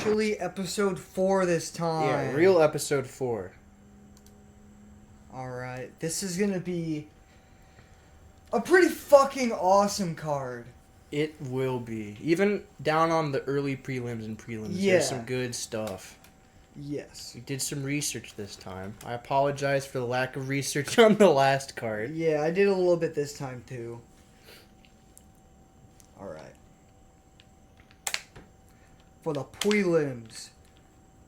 actually episode 4 this time. Yeah, real episode 4. Alright, this is gonna be a pretty fucking awesome card. It will be. Even down on the early prelims and prelims, there's some good stuff. Yes. We did some research this time. I apologize for the lack of research on the last card. Yeah, I did a little bit this time too. Alright. For the prelims,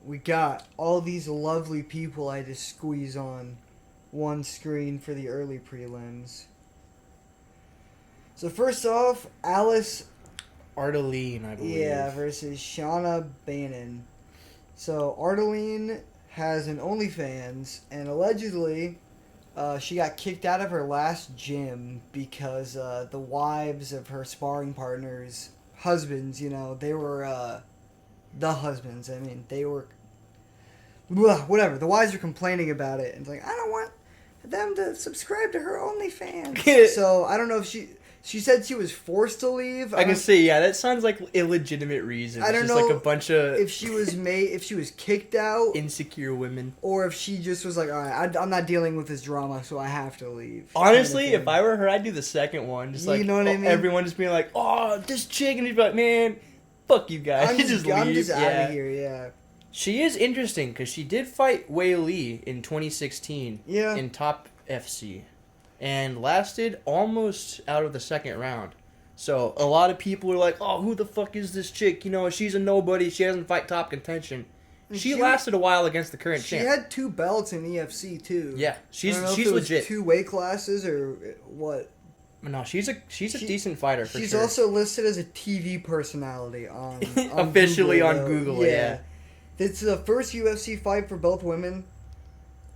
we got all these lovely people I just squeeze on one screen for the early prelims. So first off, Alice Ardeline, I believe. Yeah, versus Shauna Bannon. So Ardeline has an OnlyFans, and allegedly, she got kicked out of her last gym because the wives of her sparring partners, husbands, they were the husbands. I mean, they were whatever. The wives are complaining about it, and it's like, I don't want them to subscribe to her OnlyFans. So I don't know if she said she was forced to leave. I can see, yeah, that sounds like illegitimate reasons. I don't just know like a bunch of if she was kicked out, insecure women, or if she just was like, all right, I'm not dealing with this drama, so I have to leave. Honestly, kind of if I were her, I'd do the second one. Just like, you know what I mean? Everyone just being like, oh, this chick, and he'd be like, man, fuck you guys. I'm just leave. out of here. Yeah. She is interesting because she did fight Wei Li in 2016. Yeah. In Top FC, and lasted almost out of the second round. So a lot of people are like, "Oh, who the fuck is this chick? She's a nobody. She doesn't fight top contention." She lasted a while against the current champ. She had 2 belts in EFC too. Yeah, she's I don't know if it was legit. 2 weight classes or what. No, she's a decent fighter for she's sure. also listed as a TV personality on officially Google, on though. Google. Yeah. It's the first UFC fight for both women.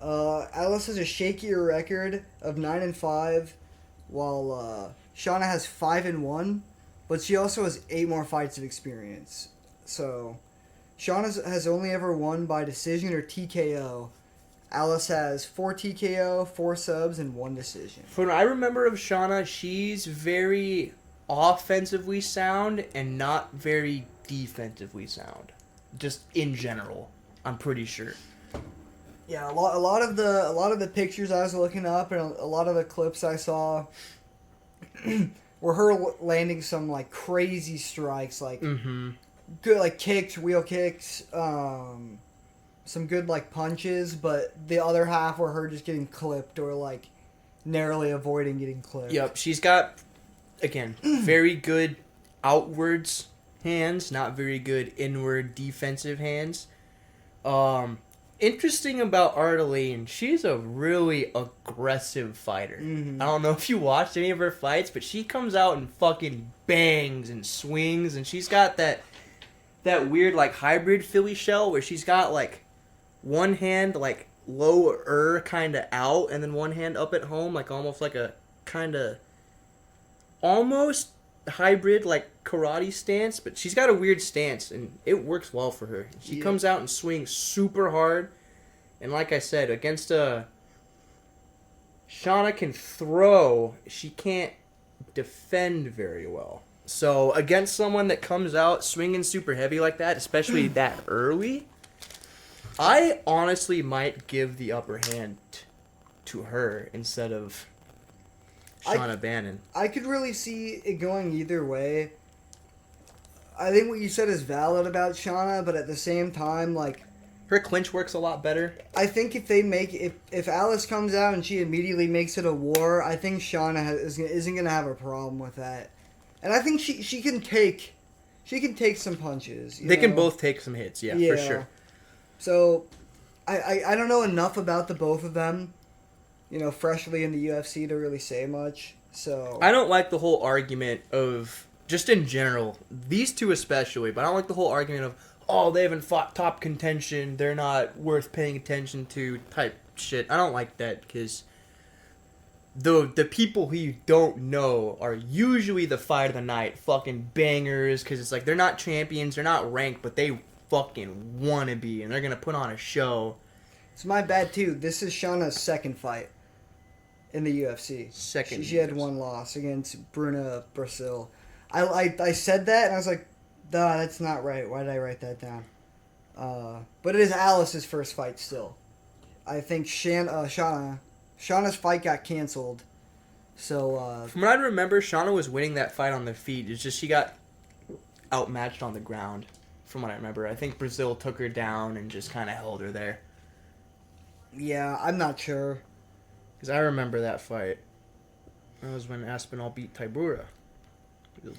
Alice has a shakier record of 9-5, while Shauna has 5-1, but she also has 8 more fights of experience. So, Shauna has only ever won by decision or TKO. Alice has 4 TKO, 4 subs, and 1 decision. From what I remember of Shauna, she's very offensively sound and not very defensively sound. Just in general, I'm pretty sure. Yeah, a lot of the pictures I was looking up and a lot of the clips I saw were her landing some like crazy strikes, like good like kicks, wheel kicks, some good like punches, but the other half were her just getting clipped or like narrowly avoiding getting clipped. Yep, she's got again very good outwards hands, not very good inward defensive hands. Interesting about Ardeline, she's a really aggressive fighter. I don't know if you watched any of her fights, but she comes out and fucking bangs and swings, and she's got that weird like hybrid Philly shell where she's got like one hand like lower kind of out, and then one hand up at home, like almost like a kind of almost hybrid like karate stance, but she's got a weird stance and it works well for her. She comes out and swings super hard, and like I said, against Shauna can throw, she can't defend very well. So against someone that comes out swinging super heavy like that, especially that early, I honestly might give the upper hand to her instead of Shauna Bannon. I could really see it going either way. I think what you said is valid about Shauna, but at the same time, like, her clinch works a lot better. I think if Alice comes out and she immediately makes it a war, I think Shauna isn't gonna have a problem with that, and I think she can take some punches. They can both take some hits, yeah, for sure. So, I don't know enough about the both of them, freshly in the UFC to really say much. So I don't like the whole argument of, just in general, these two especially, but I don't like the whole argument of, oh, they haven't fought top contention, they're not worth paying attention to type shit. I don't like that, because the people who you don't know are usually the fight of the night, fucking bangers, because it's like they're not champions, they're not ranked, but they fucking want to be, and they're going to put on a show. It's my bad, too. This is Shauna's second fight in the UFC. She had 1 loss against Bruna Brazil. I said that, and I was like, duh, that's not right. Why did I write that down? But it is Alice's first fight still. I think Shauna's fight got canceled. So, From what I remember, Shauna was winning that fight on the feet. It's just she got outmatched on the ground. From what I remember, I think Brazil took her down and just kind of held her there. yeah, I'm not sure. Because I remember that fight. That was when Aspinall beat Tybura.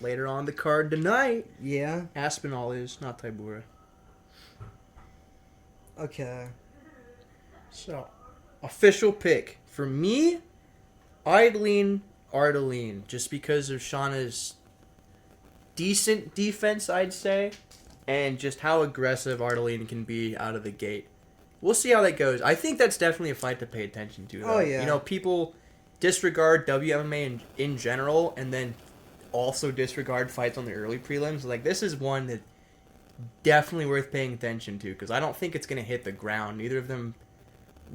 Later on the card tonight, Yeah. Aspinall is, not Tybura. Okay. So, official pick. For me, I'd lean Ardeline, just because of Shauna's decent defense, I'd say, and just how aggressive Ardeline can be out of the gate. We'll see how that goes. I think that's definitely a fight to pay attention to, though. Oh, yeah. You know, people disregard WMMA in general, and then also disregard fights on the early prelims. Like, this is one that definitely worth paying attention to, because I don't think it's going to hit the ground. Neither of them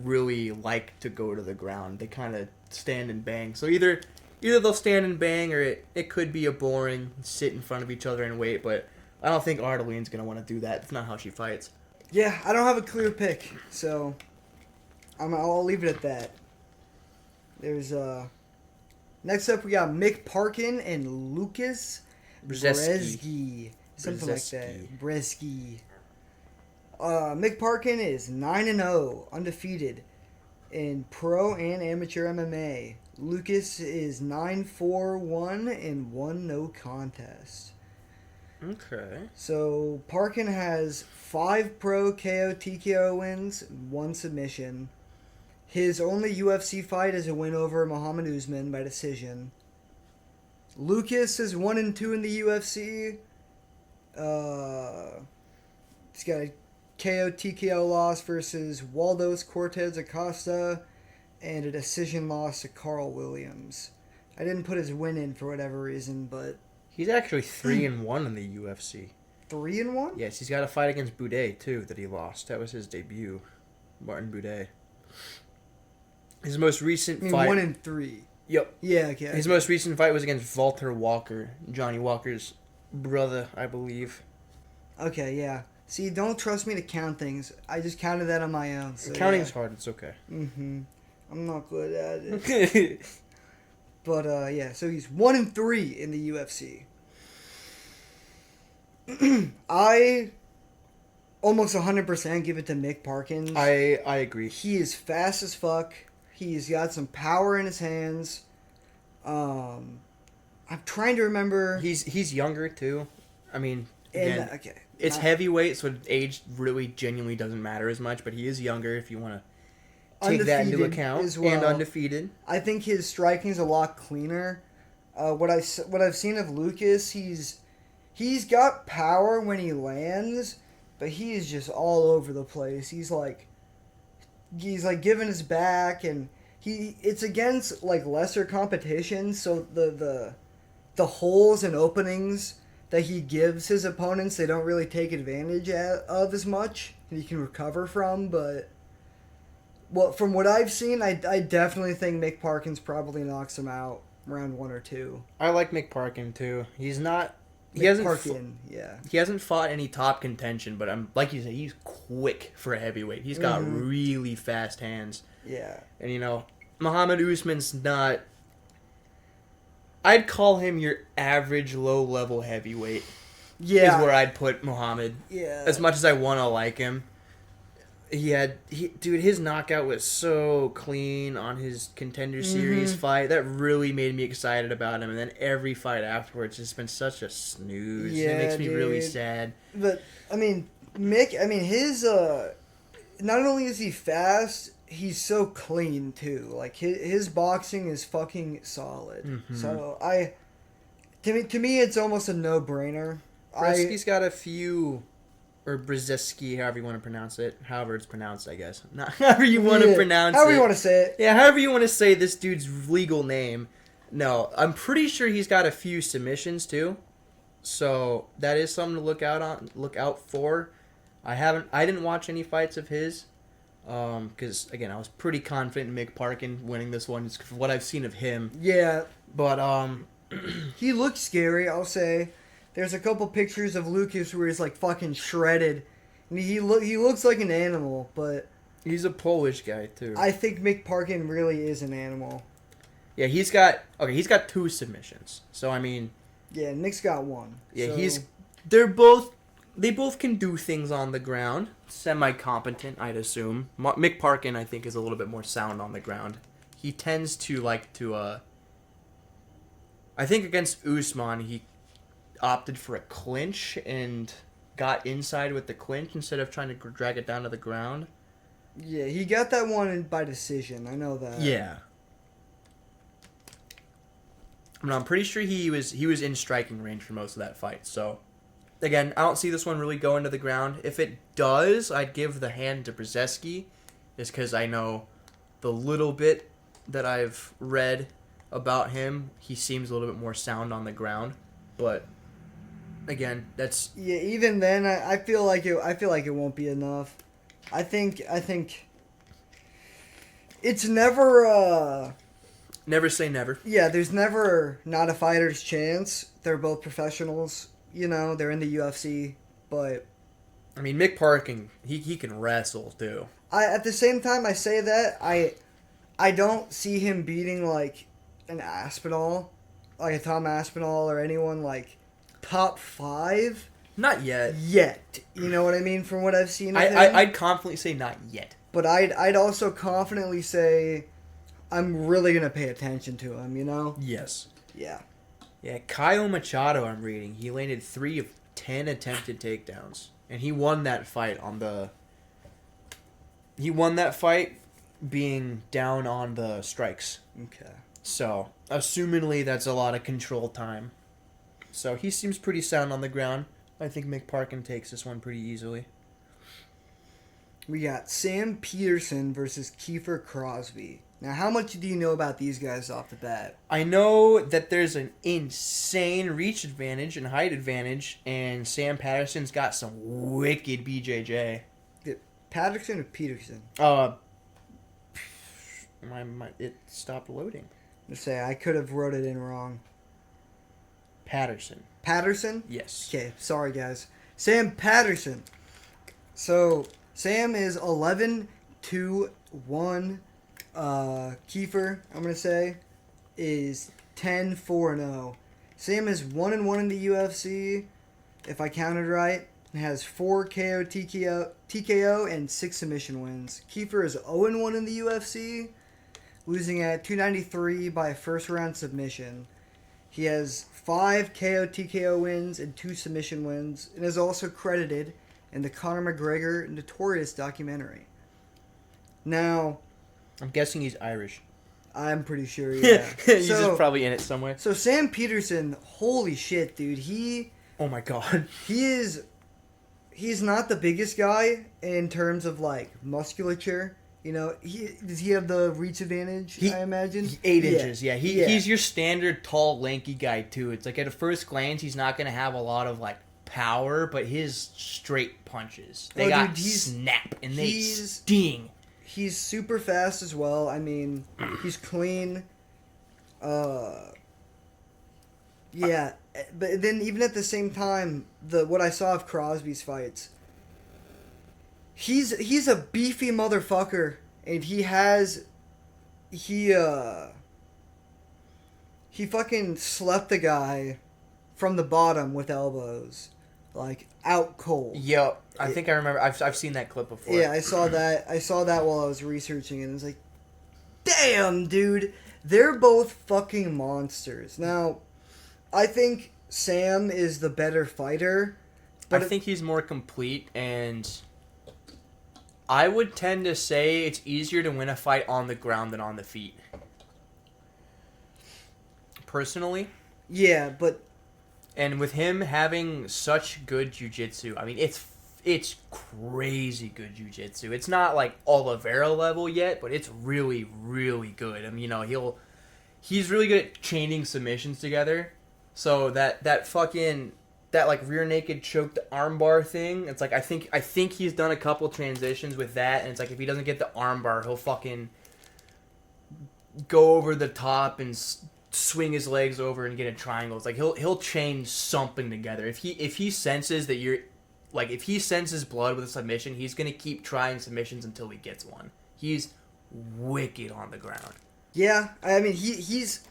really like to go to the ground. They kind of stand and bang. So either they'll stand and bang, or it could be a boring sit in front of each other and wait, but I don't think Ardeline's going to want to do that. It's not how she fights. Yeah, I don't have a clear pick, so I'll leave it at that. There's next up we got Mick Parkin and Lucas Brzeski. Something like that. Brzeski. Mick Parkin is 9-0, undefeated in pro and amateur MMA. Lucas is 9-4-1 and 1 no contest. Okay. So Parkin has 5 pro KO TKO wins, 1 submission. His only UFC fight is a win over Muhammad Usman by decision. Lucas is 1-2 in the UFC. He's got a KO TKO loss versus Waldos Cortez Acosta and a decision loss to Carl Williams. I didn't put his win in for whatever reason, but He's actually 3-1 in the UFC. 3-1? Yes, he's got a fight against Boudet, too, that he lost. That was his debut. Martin Boudet. His most recent fight... 1-3. Yep. Yeah, okay. His most recent fight was against Walter Walker, Johnny Walker's brother, I believe. Okay, yeah. See, don't trust me to count things. I just counted that on my own. So Counting's hard, it's okay. Mm-hmm. I'm not good at it. But, yeah, so he's 1-3 in the UFC. I almost 100% give it to Mick Parkins. I agree. He is fast as fuck. He's got some power in his hands. I'm trying to remember. He's younger, too. I mean, again, okay. it's heavyweight, so age really genuinely doesn't matter as much, but he is younger if you want to take that into account. As well. And undefeated. I think his striking's a lot cleaner. What I've seen of Lucas, he's got power when he lands, but he is just all over the place. He's like giving his back, and it's against like lesser competition, so the holes and openings that he gives his opponents, they don't really take advantage of as much, and he can recover from. But from what I've seen, I definitely think Mick Parkins probably knocks him out round 1 or 2. I like Mick Parkin, too. He's not... He hasn't fought any top contention, but like you said, he's quick for a heavyweight. He's got really fast hands. Yeah. And, you know, Muhammad Usman's not... I'd call him your average low-level heavyweight. Yeah. Is where I'd put Muhammad. Yeah. As much as I want to like him. Dude, his knockout was so clean on his Contender Series fight. That really made me excited about him. And then every fight afterwards has been such a snooze. Yeah, it makes me really sad. But, I mean, Mick, his, not only is he fast, he's so clean, too. Like, his boxing is fucking solid. Mm-hmm. So, to me, it's almost a no-brainer. Brzeski's got a few... Or Brzeski, however you want to pronounce it. However it's pronounced, I guess. Not however you want to pronounce it. However you want to say it. Yeah, however you want to say this dude's legal name. No, I'm pretty sure he's got a few submissions, too. So, that is something to look out for. I didn't watch any fights of his. Because, again, I was pretty confident in Mick Parkin winning this one. Just what I've seen of him. Yeah. But, he looked scary, I'll say. There's a couple pictures of Lucas where he's like fucking shredded, I mean, he looks like an animal, but He's a Polish guy too. I think Mick Parkin really is an animal. Yeah, he's got 2 submissions. So I mean, Yeah, Nick's got one. yeah, so. they both can do things on the ground. Semi-competent, I'd assume. Mick Parkin, I think, is a little bit more sound on the ground. He tends to like to I think against Usman, he opted for a clinch and got inside with the clinch instead of trying to drag it down to the ground. Yeah, he got that one by decision. I know that. Yeah. I'm pretty sure he was in striking range for most of that fight. So, again, I don't see this one really going to the ground. If it does, I'd give the hand to Brzezinski, just because I know the little bit that I've read about him, he seems a little bit more sound on the ground. But again, that's Even then, I feel like it won't be enough. I think it's never. Never say never. Yeah, there's never not a fighter's chance. They're both professionals. They're in the UFC, but I mean, Mick Parkin, he can wrestle too. at the same time I say that I don't see him beating like an Aspinall, like a Tom Aspinall or anyone like top 5 Not yet. yet. You know what I mean? From what I've seen of him. I'd confidently say not yet. But I'd also confidently say I'm really gonna pay attention to him. Yes. Yeah. Yeah, Kyle Machado, I'm reading. He landed 3 of 10 attempted takedowns. And he won that fight being down on the strikes. Okay. So, assumingly, that's a lot of control time. So, he seems pretty sound on the ground. I think Mick Parkin takes this one pretty easily. We got Sam Peterson versus Kiefer Crosby. Now, how much do you know about these guys off the bat? I know that there's an insane reach advantage and height advantage, and Sam Patterson's got some wicked BJJ. Patterson or Peterson? It stopped loading. Let's say I could have wrote it in wrong. Patterson. Patterson? Yes. Okay, sorry guys. Sam Patterson. So, Sam is 11-1. Kiefer, I'm going to say, is 10-4-0. Sam is 1-1 in the UFC, if I counted right, and has 4 KO, TKO, and 6 submission wins. Kiefer is 0-1 in the UFC, losing at 293 by a first-round submission. He has 5 KO, TKO wins and 2 submission wins, and is also credited in the Conor McGregor Notorious documentary. Now, I'm guessing he's Irish. I'm pretty sure, yeah. He's just probably in it somewhere. So Sam Peterson, holy shit, dude. Oh my god. He's not the biggest guy in terms of like musculature. Does he have the reach advantage, I imagine? 8 inches, yeah. He's your standard tall, lanky guy, too. It's like at a first glance, he's not going to have a lot of like power, but his straight punches, they got snap, and they sting. He's super fast as well. I mean, he's clean. Yeah, but then even at the same time, what I saw of Crosby's fights, he's a beefy motherfucker, and he fucking slept the guy from the bottom with elbows, like out cold. Yep, I think I remember. I've seen that clip before. Yeah, I saw that. I saw that while I was researching it. And it's like, damn, dude, they're both fucking monsters. Now, I think Sam is the better fighter. But I think he's more complete, and I would tend to say it's easier to win a fight on the ground than on the feet. Personally. Yeah, but... And with him having such good jiu-jitsu, I mean, it's crazy good jiu-jitsu. It's not like Oliveira level yet, but it's really, really good. I mean, he's really good at chaining submissions together. So that like rear naked choked armbar thing, it's like I think he's done a couple transitions with that, and it's like if he doesn't get the armbar, he'll fucking go over the top and swing his legs over and get a triangle. It's like he'll chain something together. If he senses that you're like, if he senses blood with a submission, he's going to keep trying submissions until he gets one. He's wicked on the ground. Yeah, I mean, he's...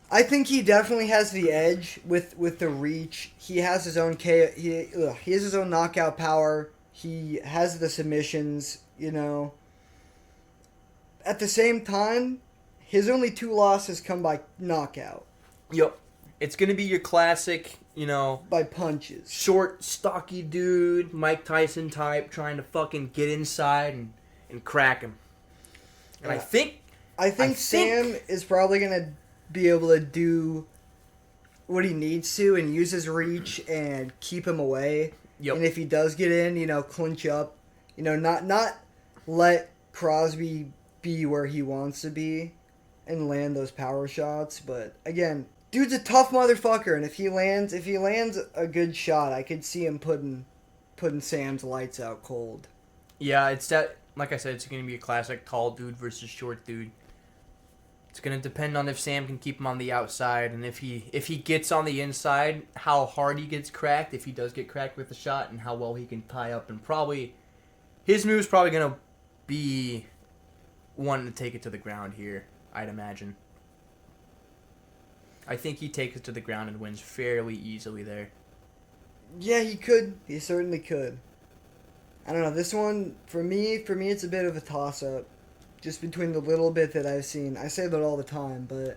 I think he definitely has the edge with the reach. He has his own he has his own knockout power. He has the submissions, you know. At the same time, his only 2 losses come by knockout. Yep. It's going to be your classic, you know... By punches. Short, stocky dude, Mike Tyson type, trying to fucking get inside and crack him. And Yeah. I think Sam is probably going to be able to do what he needs to and use his reach and keep him away. Yep. And if he does get in, you know, clinch up. You know, not let Crosby be where he wants to be and land those power shots. But again, dude's a tough motherfucker, and if he lands a good shot, I could see him putting Sam's lights out cold. Yeah, it's that. Like I said, it's going to be a classic tall dude versus short dude. It's going to depend on if Sam can keep him on the outside, and if he gets on the inside, how hard he gets cracked, if he does get cracked with the shot, and how well he can tie up. And probably his move's probably going to be wanting to take it to the ground here, I'd imagine. I think he takes it to the ground and wins fairly easily there. Yeah, he could. He certainly could. I don't know. This one, for me, it's a bit of a toss-up. Just between the little bit that I've seen. I say that all the time, but...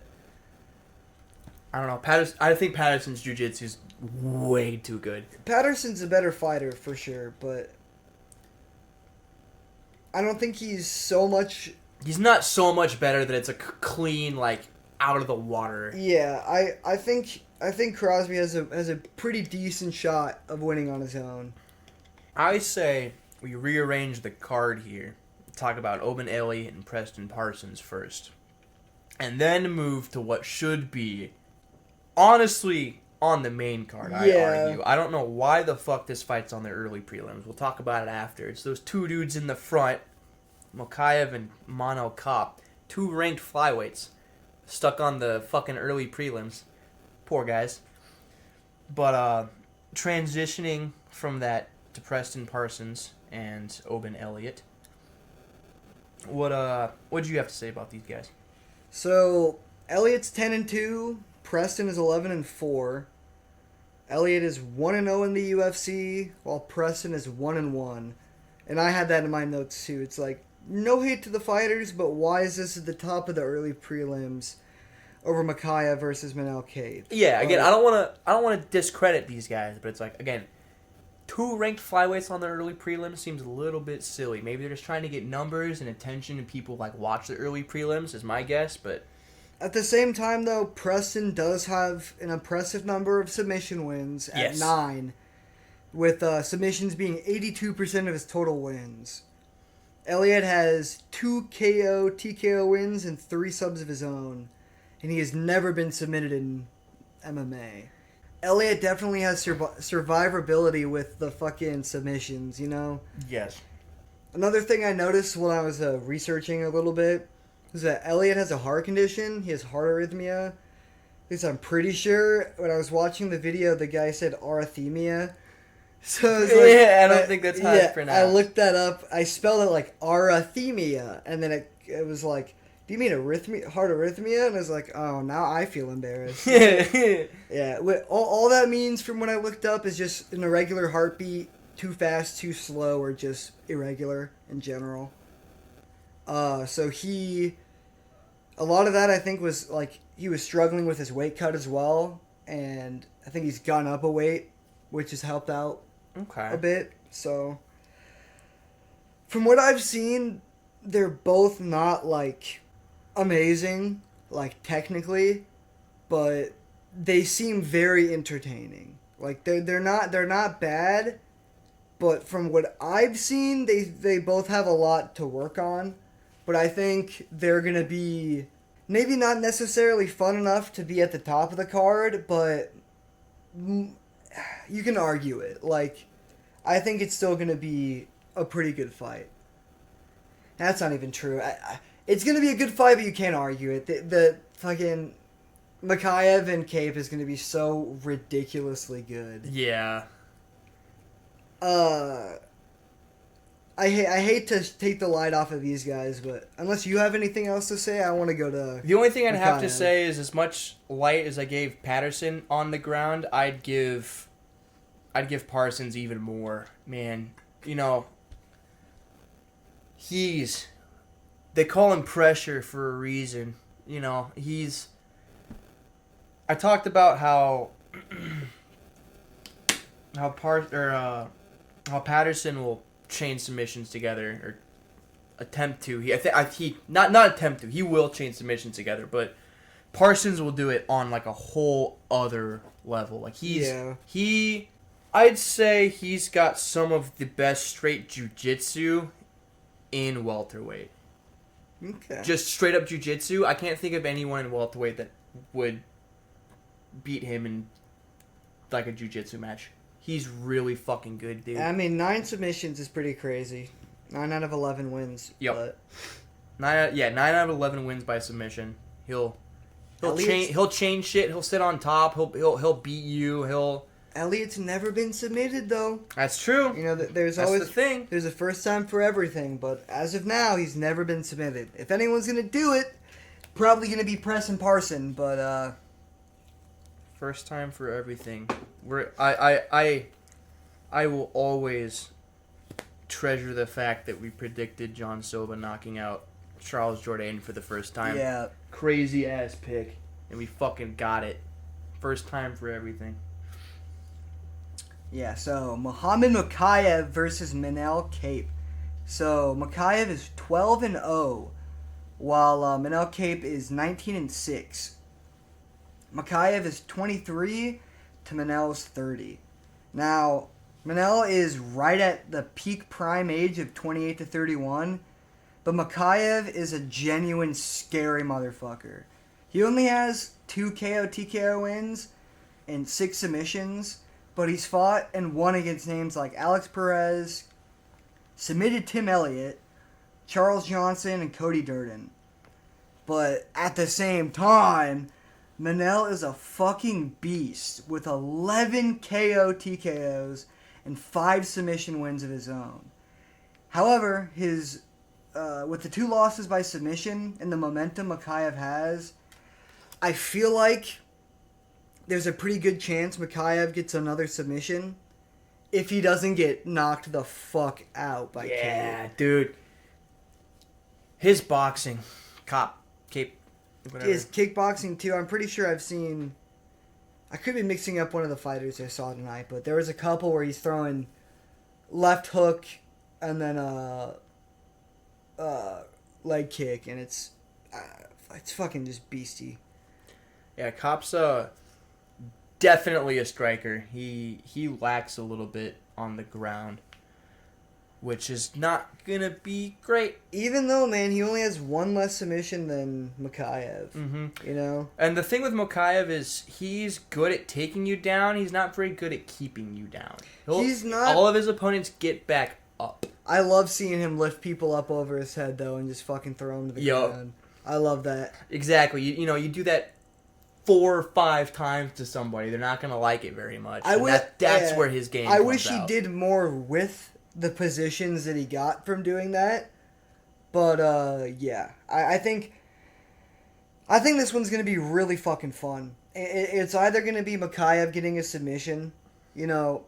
I don't know. I think Patterson's jiu-jitsu is way too good. Patterson's a better fighter, for sure, but... I don't think he's so much... He's not so much better that it's a clean, like, out of the water. Yeah, I think Crosby has a pretty decent shot of winning on his own. I say we rearrange the card here. Talk about Oban Elliott and Preston Parsons first. And then move to what should be, honestly, on the main card, I argue. I don't know why the fuck this fight's on the early prelims. We'll talk about it after. It's those 2 dudes in the front, Mokaev and Mono Kopp. 2 ranked flyweights. Stuck on the fucking early prelims. Poor guys. But, transitioning from that to Preston Parsons and Oban Elliott. What do you have to say about these guys? So, Elliott's 10-2, Preston is 11-4. Elliott is 1-0 in the UFC, while Preston is 1-1. And I had that in my notes too. It's like, no hate to the fighters, but why is this at the top of the early prelims over Mokaev versus Manel Kape? Yeah, again, I don't want to discredit these guys, but it's like, again, 2 ranked flyweights on the early prelims seems a little bit silly. Maybe they're just trying to get numbers and attention and people like watch the early prelims is my guess, but at the same time though, Preston does have an impressive number of submission wins at 9, with submissions being 82% of his total wins. Elliott has 2 TKO wins and 3 subs of his own, and he has never been submitted in MMA. Elliott definitely has survivability with the fucking submissions, you know? yes. Another thing I noticed when I was researching a little bit is that Elliott has a heart condition. He has heart arrhythmia. At least I'm pretty sure. When I was watching the video, the guy said arrhythmia. So I was like, yeah, I don't think that's how it's pronounced. I looked that up. I spelled it like arrhythmia, and then it was like, do you mean heart arrhythmia? And I was like, oh, now I feel embarrassed. Yeah. All that means from what I looked up is just an irregular heartbeat, too fast, too slow, or just irregular in general. So a lot of that I think was like, he was struggling with his weight cut as well. And I think he's gone up a weight, which has helped out a bit. So from what I've seen, they're both not like amazing, like technically, but they seem very entertaining. Like they're not bad, but from what I've seen, they both have a lot to work on. But I think they're gonna be maybe not necessarily fun enough to be at the top of the card, but you can argue it. Like, I think it's still gonna be a pretty good fight. That's not even true. It's going to be a good fight, but you can't argue it. The fucking Mokaev and Kape is going to be so ridiculously good. Yeah. Uh, I hate to take the light off of these guys, but unless you have anything else to say, I want to go to. The only thing I'd have to Mikhail. say is as much light as I gave Patterson on the ground, I'd give Parsons even more. Man, you know, they call him pressure for a reason. You know, I talked about how how Patterson will chain submissions together or attempt to. He not attempt to. He will chain submissions together, but Parsons will do it on like a whole other level. Like I'd say he's got some of the best straight jiu-jitsu in welterweight. Okay. Just straight up jiu-jitsu. I can't think of anyone in welterweight that would beat him in like a jiu-jitsu match. He's really fucking good, dude. I mean, 9 submissions is pretty crazy. 9 out of 11 wins. Yep. But 9 out of 11 wins by submission. He'll chain shit. He'll sit on top. He'll beat you. Elliot's never been submitted though. That's true. You know, there's That's always the thing. There's a first time for everything, but as of now, he's never been submitted. If anyone's gonna do it, probably gonna be Preston Parson. But first time for everything. I will always treasure the fact that we predicted John Silva knocking out Charles Jourdain for the first time. yeah, Crazy ass pick, and we fucking got it. First time for everything. yeah. So Muhammad Mukayev versus Manel Cape. So Mukayev is 12-0, while Manel Cape is 19-6. Mukayev is 23 to Manel's 30. Now, Manel is right at the peak prime age of 28 to 31, but Mukayev is a genuine scary motherfucker. He only has 2 KO TKO wins and 6 submissions, but he's fought and won against names like Alex Perez, submitted Tim Elliott, Charles Johnson, and Cody Durden. But at the same time, Manel is a fucking beast with 11 KO TKOs and 5 submission wins of his own. However, with the 2 losses by submission and the momentum Mukayev has, I feel like there's a pretty good chance Mukayev gets another submission if he doesn't get knocked the fuck out by Cape. Dude. His boxing, Cape. Whatever. His kickboxing too. I'm pretty sure I've seen. I could be mixing up one of the fighters I saw tonight, but there was a couple where he's throwing left hook and then leg kick, and it's fucking just beastie. Yeah, Cop's definitely a striker. He lacks a little bit on the ground, which is not gonna be great. Even though, man, he only has 1 less submission than Mukayev. Mm-hmm. You know? And the thing with Mukayev is he's good at taking you down. He's not very good at keeping you down. He's not. All of his opponents get back up. I love seeing him lift people up over his head, though, and just fucking throw them to the ground. I love that. Exactly. You do that 4 or 5 times to somebody. They're not going to like it very much. That's where his game comes wish out. he did more with the positions that he got from doing that. But, yeah. I think this one's going to be really fucking fun. It's either going to be Mukayev getting a submission. You know,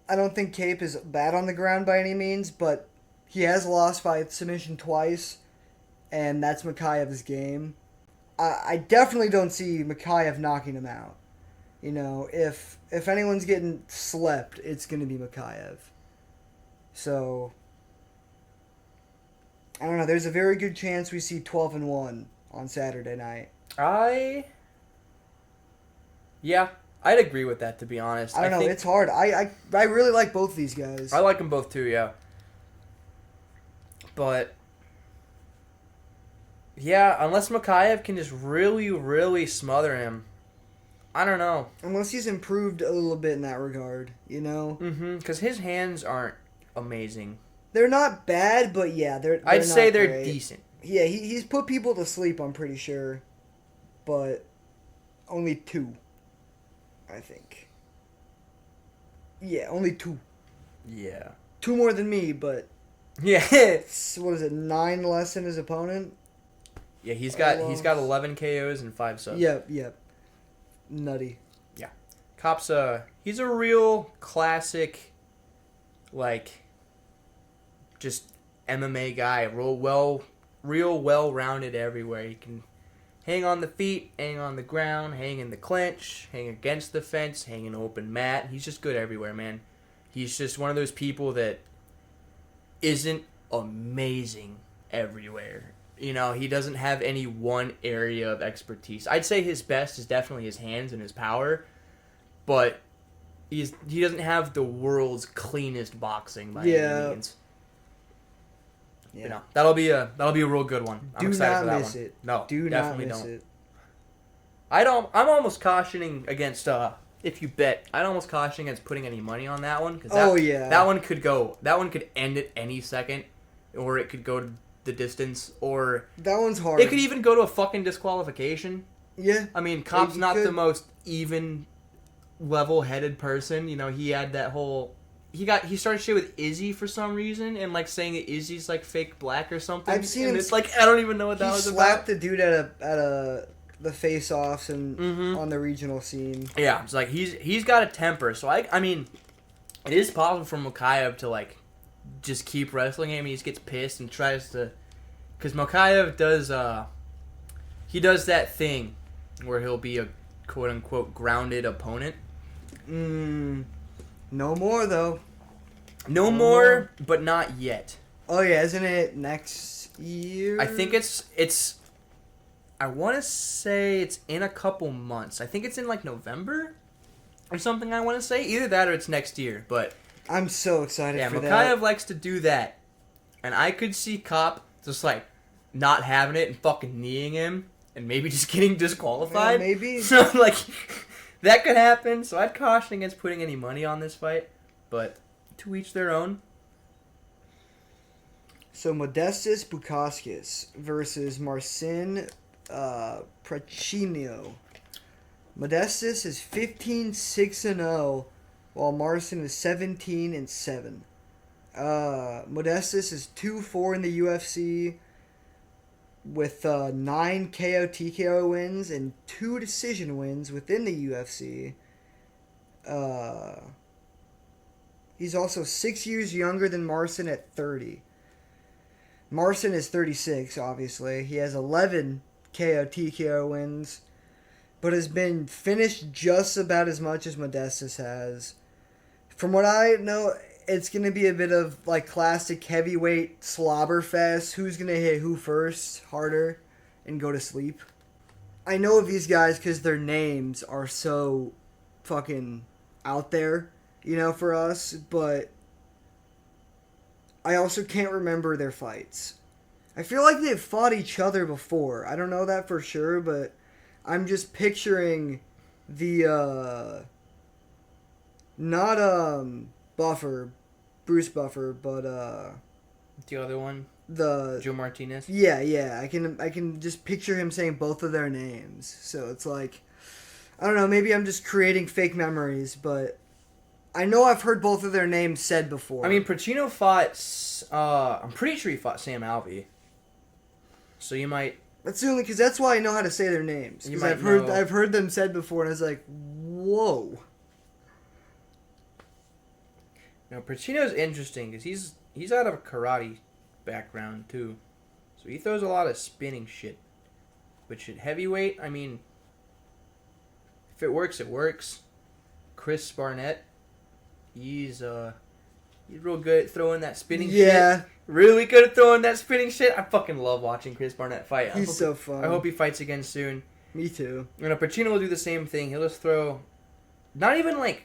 I don't think Cape is bad on the ground by any means, but he has lost by submission twice, and that's Mukayev's game. I definitely don't see Mukayev knocking him out. You know, if anyone's getting slept, it's going to be Mukayev. So, I don't know. There's a very good chance we see 12-1 on Saturday night. I'd agree with that, to be honest. I don't know. It's hard. I really like both these guys. I like them both too, yeah. But yeah, unless Mukayev can just really, really smother him, I don't know. Unless he's improved a little bit in that regard, you know? Mm-hmm. Because his hands aren't amazing. They're not bad, but yeah, I'd say they're great. decent. Yeah, he's put people to sleep, I'm pretty sure. But only 2, I think. Yeah, only 2. Yeah. 2 more than me, but Yeah. what is it? 9 less than his opponent. Yeah, he's got 11 KOs and 5 subs. Yep. Nutty. Yeah. Kop's he's a real classic, like, just MMA guy. Real well-rounded everywhere. He can hang on the feet, hang on the ground, hang in the clinch, hang against the fence, hang in open mat. He's just good everywhere, man. He's just one of those people that isn't amazing everywhere. You know, he doesn't have any one area of expertise. I'd say his best is definitely his hands and his power, but he doesn't have the world's cleanest boxing by any means. Yeah. You know, that'll be a real good one. I'm excited for that one. Do not miss it. No, definitely not miss it. I'm almost cautioning against if you bet, I'd almost caution against putting any money on that one because that one could end at any second, or it could go to the distance, or that one's hard. It could even go to a fucking disqualification. Yeah, I mean, Kop's not the most even, level-headed person. You know, he had that whole. He started shit with Izzy for some reason, and like saying that Izzy's like fake black or something. I've seen him. It's like I don't even know what that was about. He slapped the dude at the face-offs and on the regional scene. Yeah, it's like he's got a temper. So I mean, it is possible for Mokaev to like just keep wrestling him. He just gets pissed and tries to, because Mokaev does he does that thing where he'll be a quote unquote grounded opponent. No more though. No more, but not yet. Oh yeah, isn't it next year? I think it's. I want to say it's in a couple months. I think it's in like November or something. I want to say either that or it's next year. But I'm so excited for that. Mokaev likes to do that, and I could see Kop just like not having it and fucking kneeing him and maybe just getting disqualified. Yeah, maybe. So like that could happen. So I'd caution against putting any money on this fight, but to each their own. So Modestas Bukauskas versus Marcin Prachinio. Modestas is 15-6-0, while Marcin is 17-7. Modestas is 2-4 in the UFC, with 9 KO TKO wins and 2 decision wins within the UFC. He's also 6 years younger than Marcin at 30. Marcin is 36, obviously. He has 11 KO TKO wins, but has been finished just about as much as Modestas has. From what I know, it's going to be a bit of like classic heavyweight slobber fest. Who's going to hit who first, harder, and go to sleep. I know of these guys because their names are so fucking out there, you know, for us, but I also can't remember their fights. I feel like they've fought each other before. I don't know that for sure, but I'm just picturing the, not, Bruce Buffer, but, the other one? Joe Martinez? Yeah. I can just picture him saying both of their names. So it's like, I don't know, maybe I'm just creating fake memories, but I know I've heard both of their names said before. I mean, Pacino fought, I'm pretty sure he fought Sam Alvey. So you might... That's the only, because that's why I know how to say their names. Because I've heard them said before, and I was like, whoa. Now, Pacino's interesting, because he's out of a karate background, too. So he throws a lot of spinning shit. Which at heavyweight, I mean, if it works, it works. Chris Barnett, he's real good at throwing that spinning shit. Yeah. Really good at throwing that spinning shit. I fucking love watching Chris Barnett fight. He's so fun. I hope he fights again soon. Me too. You know, Pacino will do the same thing. He'll just throw, not even like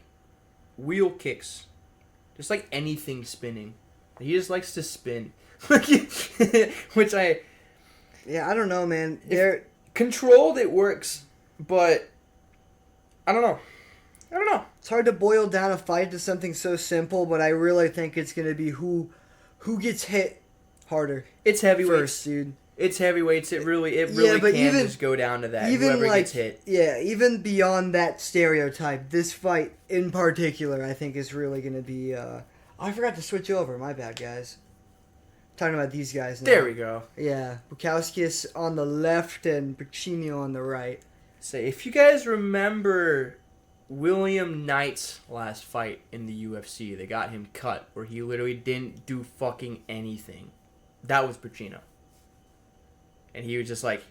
wheel kicks, just like anything spinning. He just likes to spin. Which Yeah, I don't know, man. They're controlled, it works, but I don't know. It's hard to boil down a fight to something so simple, but I really think it's going to be who gets hit harder. It's heavyweights, first, dude. It's heavyweights. It really can just go down to that. Whoever gets hit. Yeah, even beyond that stereotype, this fight in particular, I think is really going to be a Oh, I forgot to switch over. My bad, guys. Talking about these guys now. There we go. Yeah, Bukowskis on the left and Pacino on the right. Say, if you guys remember William Knight's last fight in the UFC, they got him cut, where he literally didn't do fucking anything. That was Pacino. And he was just like,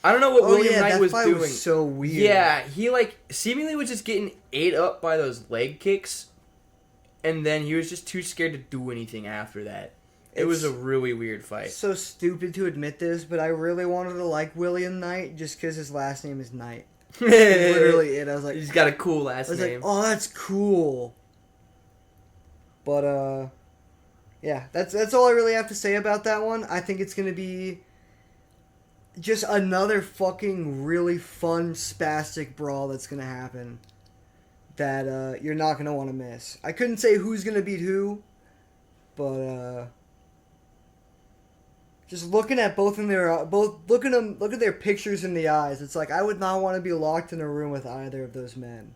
I don't know what William Knight was doing. Was so weird. Yeah, he like seemingly was just getting ate up by those leg kicks, and then he was just too scared to do anything after that. It was a really weird fight. So stupid to admit this, but I really wanted to like William Knight just because his last name is Knight. Literally it. I was like, he's got a cool last name. I was like, oh, that's cool. But yeah, that's all I really have to say about that one. I think it's gonna be just another fucking really fun spastic brawl that's gonna happen that you're not gonna want to miss. I couldn't say who's gonna beat who, but just looking at look at their pictures in the eyes. It's like I would not want to be locked in a room with either of those men.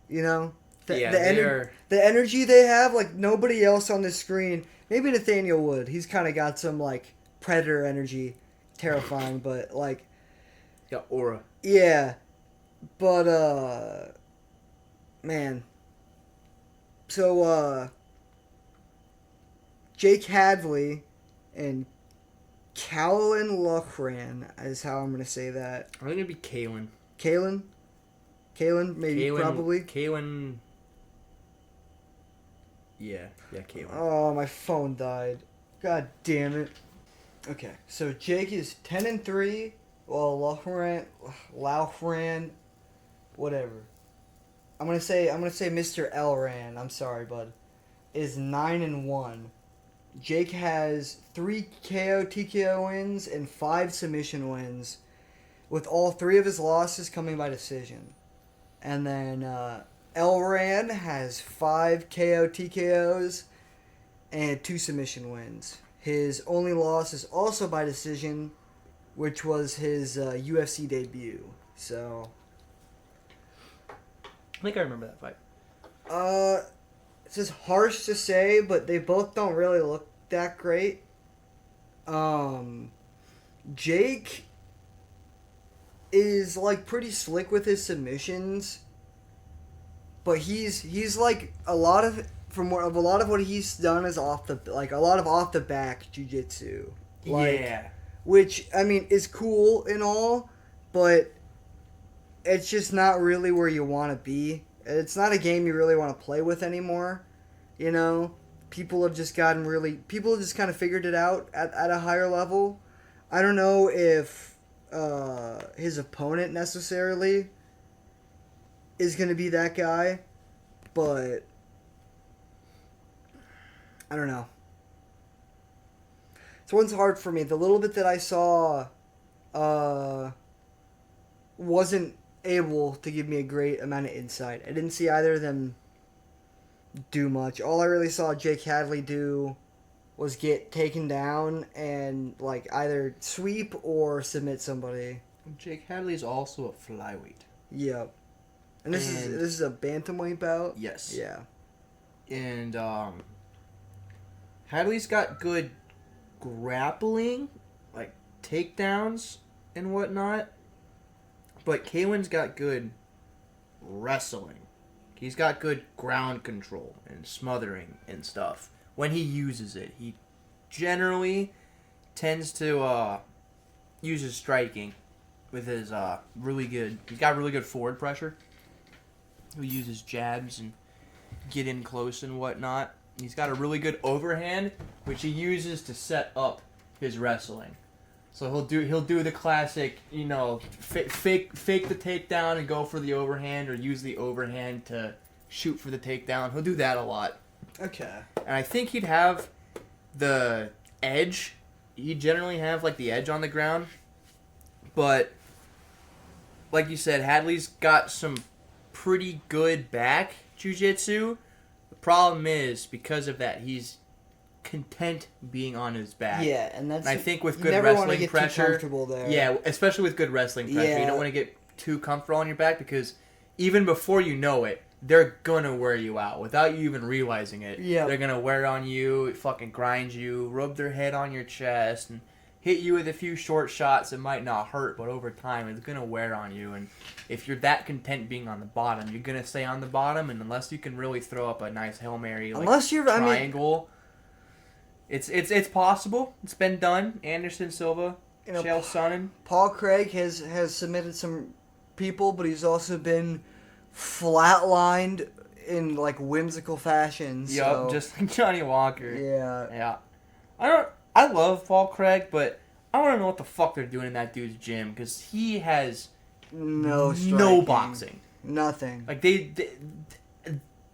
You know, the energy they have, like nobody else on the screen. Maybe Nathaniel Wood. He's kind of got some like predator energy, terrifying, but like, got aura. Yeah, but man. So Jake Hadley and Callan Loughran is how I'm gonna say that. I think it'd be Kalen. Kalen, maybe, probably. Kalen. Yeah, Kalen. Oh, my phone died. God damn it. Okay, so Jake is 10-3. Well, Loughran, whatever. I'm gonna say Mr. Elran. I'm sorry, bud. Is 9-1. Jake has 3 KO TKO wins and 5 submission wins, with all 3 of his losses coming by decision. And then Elran has 5 KO TKOs and 2 submission wins. His only loss is also by decision, which was his UFC debut. So I think I remember that fight. It's just harsh to say, but they both don't really look that great. Jake is like pretty slick with his submissions, but he's like a lot of what he's done is off the back jiu-jitsu. Like, yeah. Which I mean is cool and all, but it's just not really where you want to be. It's not a game you really want to play with anymore. You know, people have just kind of figured it out at a higher level. I don't know if his opponent necessarily is going to be that guy, but I don't know. This one's hard for me. The little bit that I saw wasn't able to give me a great amount of insight. I didn't see either of them do much. All I really saw Jake Hadley do was get taken down and like either sweep or submit somebody. Jake Hadley is also a flyweight. Yep. And this is a bantamweight bout? Yes. Yeah. And Hadley's got good grappling, like takedowns and whatnot. But Kalen's got good wrestling. He's got good ground control and smothering and stuff. When he uses it, he generally tends to use his striking with his really good... He's got really good forward pressure. He'll use his jabs and get in close and whatnot. He's got a really good overhand, which he uses to set up his wrestling. So he'll do the classic, you know, fake the takedown and go for the overhand, or use the overhand to shoot for the takedown. He'll do that a lot. Okay. And I think he'd have the edge. He'd generally have like the edge on the ground. But like you said, Hadley's got some pretty good back jiu-jitsu. The problem is, because of that, he's content being on his back. Yeah, and I think with good never wrestling want to get pressure, too comfortable there. yeah, especially with good wrestling pressure, Yeah. you don't want to get too comfortable on your back, because even before you know it, they're gonna wear you out without you even realizing it. Yeah. They're gonna wear on you, fucking grind you, rub their head on your chest, and hit you with a few short shots that might not hurt, but over time it's gonna wear on you. And if you're that content being on the bottom, you're gonna stay on the bottom. And unless you can really throw up a nice Hail Mary, like Unless you're, triangle, it's possible. It's been done. Anderson Silva, Chael Sonnen. Paul Craig has submitted some people, but he's also been flatlined in like whimsical fashion. Yup, So. just like Johnny Walker. Yeah. Yeah. I love Paul Craig, but I want to know what the fuck they're doing in that dude's gym, because he has no boxing. Nothing. Like, do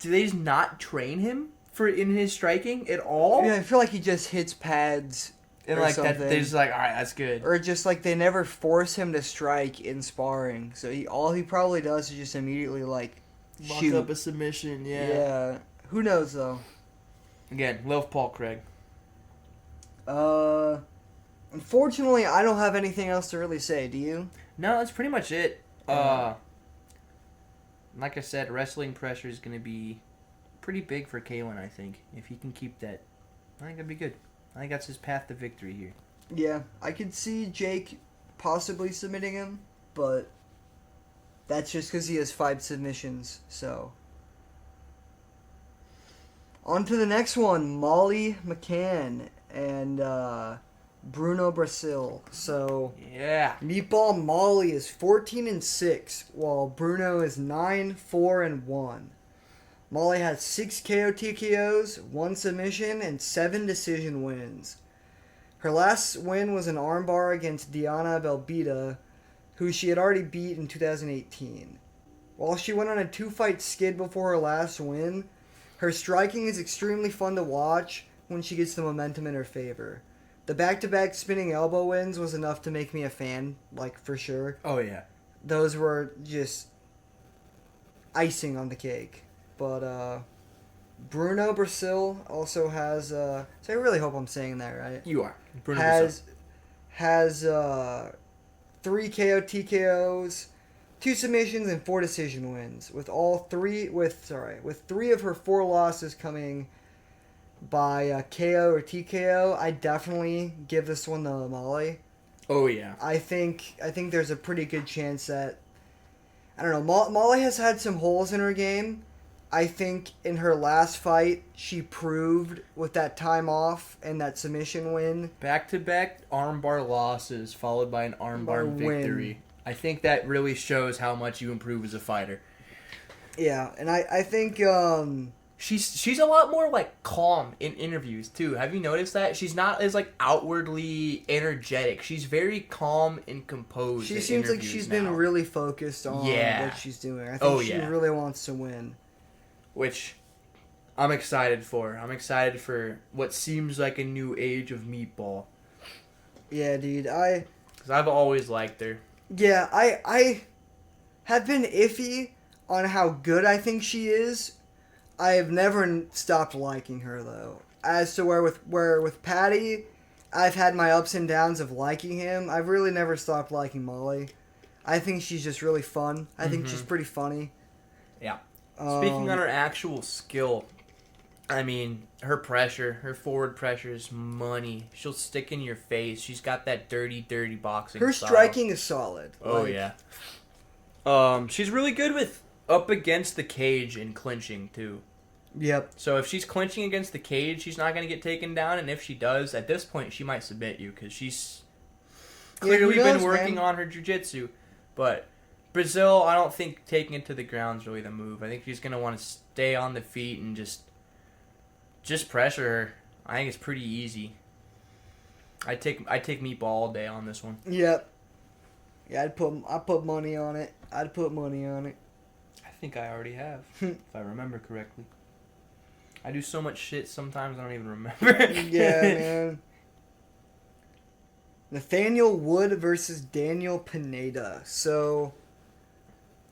they just not train him in his striking at all? Yeah, I feel like he just hits pads And or like something. that, they're just like, all right, that's good. Or just like they never force him to strike in sparring. So all he probably does is just immediately like shoot. Lock up a submission, Yeah. Who knows though? Again, love Paul Craig. Unfortunately, I don't have anything else to really say. Do you? No, that's pretty much it. Like I said, wrestling pressure is going to be pretty big for Kalen, I think. If he can keep that, I think that'd be good. I think that's his path to victory here. Yeah, I could see Jake possibly submitting him, but that's just because he has 5 submissions, so. On to the next one, Molly McCann and Bruno Brasil. So, Yeah. Meatball Molly is 14-6, while Bruno is 9-4-1. Molly has 6 KO TKOs, 1 submission, and 7 decision wins. Her last win was an armbar against Diana Belbita, who she had already beat in 2018. While she went on a 2-fight skid before her last win, her striking is extremely fun to watch when she gets the momentum in her favor. The back-to-back spinning elbow wins was enough to make me a fan, like, for sure. Oh, yeah. Those were just icing on the cake. But, Bruno Brasil also has, so I really hope I'm saying that right. You are. Bruno Has 3 KO TKOs, 2 submissions, and 4 decision wins. With 3 of her 4 losses coming by KO or TKO, I definitely give this one to Molly. Oh yeah. I think there's a pretty good chance that, I don't know, Molly has had some holes in her game. I think in her last fight, she proved with that time off and that submission win. Back-to-back armbar losses followed by an armbar victory. I think that really shows how much you improve as a fighter. Yeah, and I think she's a lot more like calm in interviews too. Have you noticed that? She's not as like outwardly energetic. She's very calm and composed. She seems like she's been really focused on what she's doing. I think she really wants to win. Which I'm excited for. I'm excited for what seems like a new age of Meatball. Yeah, dude. Because I've always liked her. Yeah, I have been iffy on how good I think she is. I have never stopped liking her, though. As to where with Patty, I've had my ups and downs of liking him. I've really never stopped liking Molly. I think she's just really fun. I think she's pretty funny. Yeah. Speaking on her actual skill, I mean, her forward pressure is money. She'll stick in your face. She's got that dirty boxing Her style. striking is solid. Oh, yeah. She's really good with up against the cage and clinching, too. Yep. So if she's clinching against the cage, she's not going to get taken down. And if she does, at this point, she might submit you because she's clearly been working on her jiu-jitsu. But Brazil, I don't think taking it to the ground is really the move. I think she's going to want to stay on the feet and just pressure her. I think it's pretty easy. I take Meatball all day on this one. Yep. Yeah, I'd put money on it. I'd put money on it. I think I already have, if I remember correctly. I do so much shit sometimes I don't even remember. Yeah, man. Nathaniel Wood versus Daniel Pineda. So,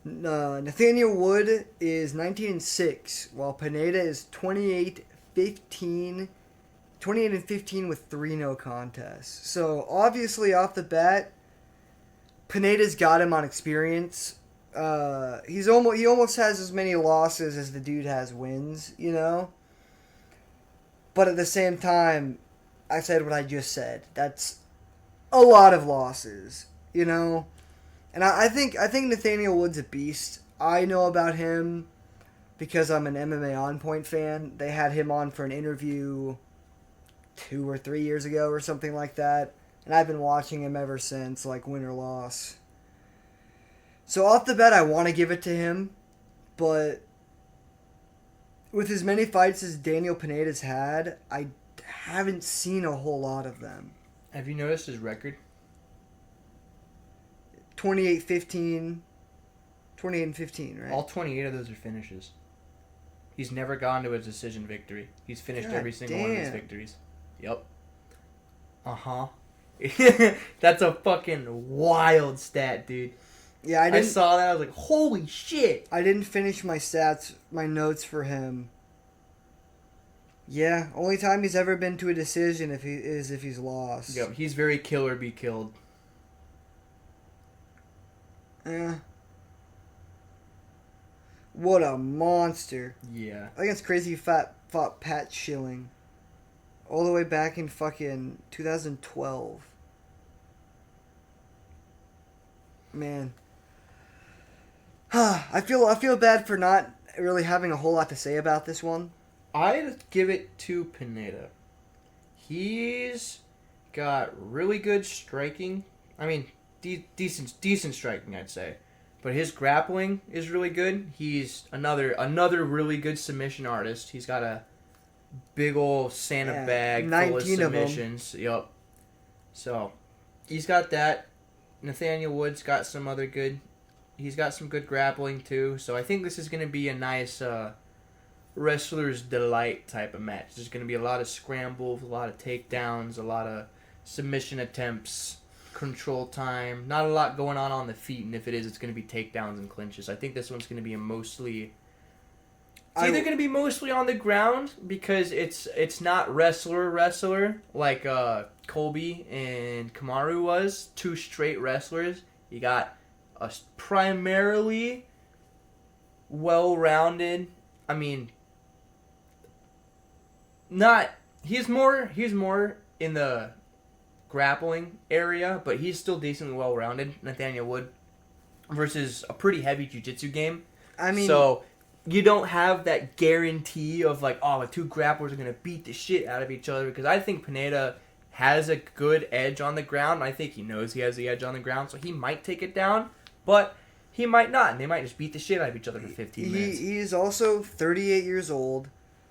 Nathaniel Wood is 19-6, while Pineda is 28-15 with 3 no contests. So, obviously, off the bat, Pineda's got him on experience. he almost has as many losses as the dude has wins, you know. But at the same time, I said what I just said. That's a lot of losses, you know. And I think Nathaniel Wood's a beast. I know about him because I'm an MMA On Point fan. They had him on for an interview 2 or 3 years ago or something like that, and I've been watching him ever since, like win or loss. So off the bat, I want to give it to him, but with as many fights as Daniel Pineda's had, I haven't seen a whole lot of them. Have you noticed his record? 28-15, 28-15, right? All 28 of those are finishes. He's never gone to a decision victory. He's finished God every single one of his damn. victories. Yep. Uh-huh. That's a fucking wild stat, dude. Yeah, I saw that. I was like, holy shit. I didn't finish my notes for him. Yeah, only time he's ever been to a decision if he's lost. Yep, he's very kill or be killed. Yeah. What a monster. Yeah. I think it's crazy he fought Pat Schilling all the way back in fucking 2012. Man. I feel bad for not really having a whole lot to say about this one. I'd give it to Pineda. He's got really good striking. I mean, decent striking, I'd say. But his grappling is really good. He's another really good submission artist. He's got a big old Santa bag full of submissions. Yup. So, he's got that. Nathaniel Wood's got some other good. He's got some good grappling too. So I think this is going to be a nice wrestler's delight type of match. There's going to be a lot of scrambles, a lot of takedowns, a lot of submission attempts, control time. Not a lot going on the feet, and if it is, it's going to be takedowns and clinches. I think this one's going to be mostly. It's either going to be mostly on the ground because it's not wrestler like Colby and Kamaru was, two straight wrestlers. You got a primarily well-rounded. I mean, he's more in the grappling area, but he's still decently well-rounded. Nathaniel Wood versus a pretty heavy jiu-jitsu game. I mean, so you don't have that guarantee of like, oh, the two grapplers are gonna beat the shit out of each other, because I think Pineda has a good edge on the ground. I think he knows he has the edge on the ground, so he might take it down, but he might not, and they might just beat the shit out of each other for 15 minutes. He is also 38 years old.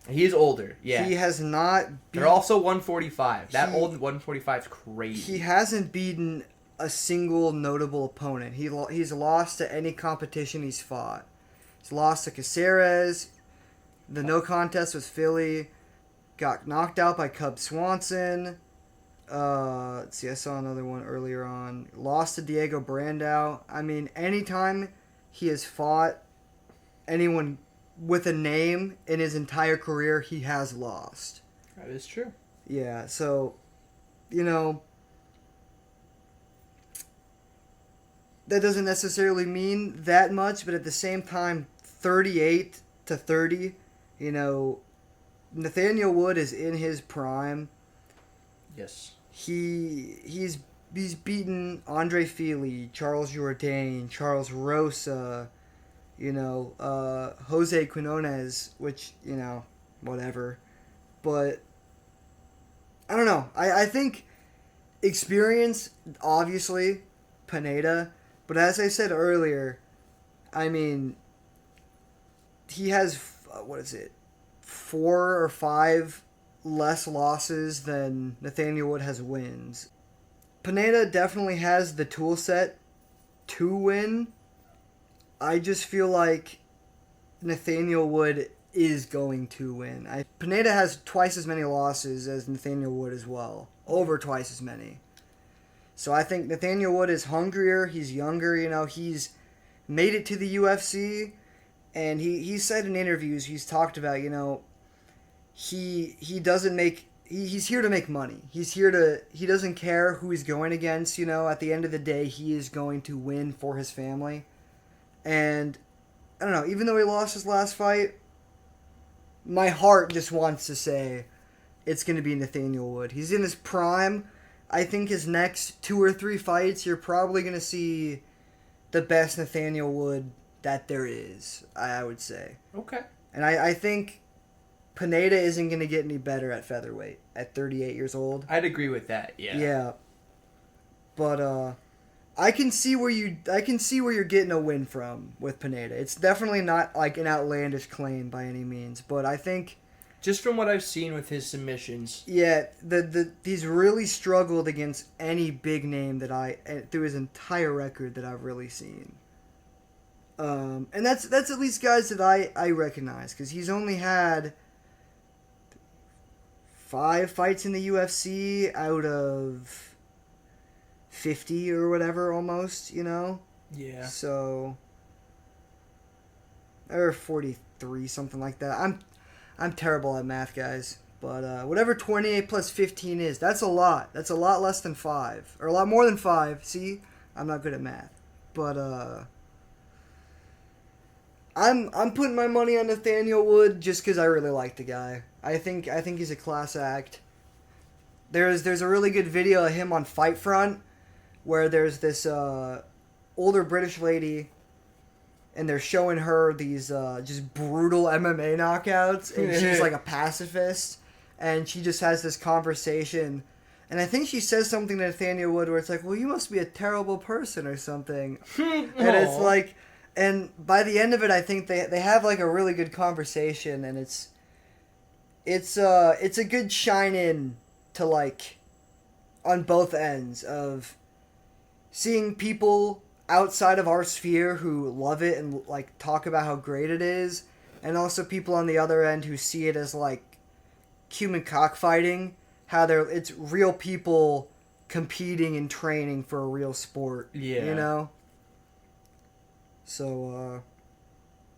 He is older, yeah. He has not They're also 145. That old 145 is crazy. He hasn't beaten a single notable opponent. He's lost to any competition he's fought. He's lost to Caceres. The no contest was Philly. Got knocked out by Cub Swanson. Let's see, I saw another one earlier on. Lost to Diego Brandao. I mean, anytime he has fought anyone with a name in his entire career, he has lost. That is true. Yeah, so, you know, that doesn't necessarily mean that much, but at the same time, 38-30, you know, Nathaniel Wood is in his prime. Yes. He's beaten Andre Fili, Charles Jourdain, Charles Rosa, you know, Jose Quinones, which, you know, whatever. But I don't know. I think experience, obviously, Pineda. But as I said earlier, I mean, he has, 4 or 5 less losses than Nathaniel Wood has wins. Pineda definitely has the tool set to win. I just feel like Nathaniel Wood is going to win. Pineda has twice as many losses as Nathaniel Wood as well. Over twice as many. So I think Nathaniel Wood is hungrier. He's younger. You know, he's made it to the UFC. And he said in interviews, he's talked about, you know, he doesn't make... He's here to make money. He doesn't care who he's going against, you know. At the end of the day, he is going to win for his family. And I don't know, even though he lost his last fight, my heart just wants to say it's going to be Nathaniel Wood. He's in his prime. I think his next 2 or 3 fights, you're probably going to see the best Nathaniel Wood that there is, I would say. Okay. And I think Pineda isn't going to get any better at featherweight at 38 years old. I'd agree with that. Yeah. Yeah. But I can see where you're getting a win from with Pineda. It's definitely not like an outlandish claim by any means, but I think just from what I've seen with his submissions. Yeah, he's really struggled against any big name through his entire record that I've really seen. And that's at least guys that I recognize, because he's only had 5 fights in the UFC out of 50 or whatever, almost, you know? Yeah. So, or 43, something like that. I'm terrible at math, guys. But whatever 28 plus 15 is, that's a lot. That's a lot less than 5. Or a lot more than 5. See? I'm not good at math. But I'm putting my money on Nathaniel Wood just because I really like the guy. I think he's a class act. There's a really good video of him on Fight Front where there's this older British lady, and they're showing her these just brutal MMA knockouts, and she's like a pacifist, and she just has this conversation, and I think she says something to Nathaniel Wood where it's like, well, you must be a terrible person or something. And it's like, and by the end of it, I think they have like a really good conversation, and it's a good shine in to, like, on both ends of seeing people outside of our sphere who love it and like talk about how great it is, and also people on the other end who see it as like human cockfighting, how it's real people competing and training for a real sport. Yeah. You know? So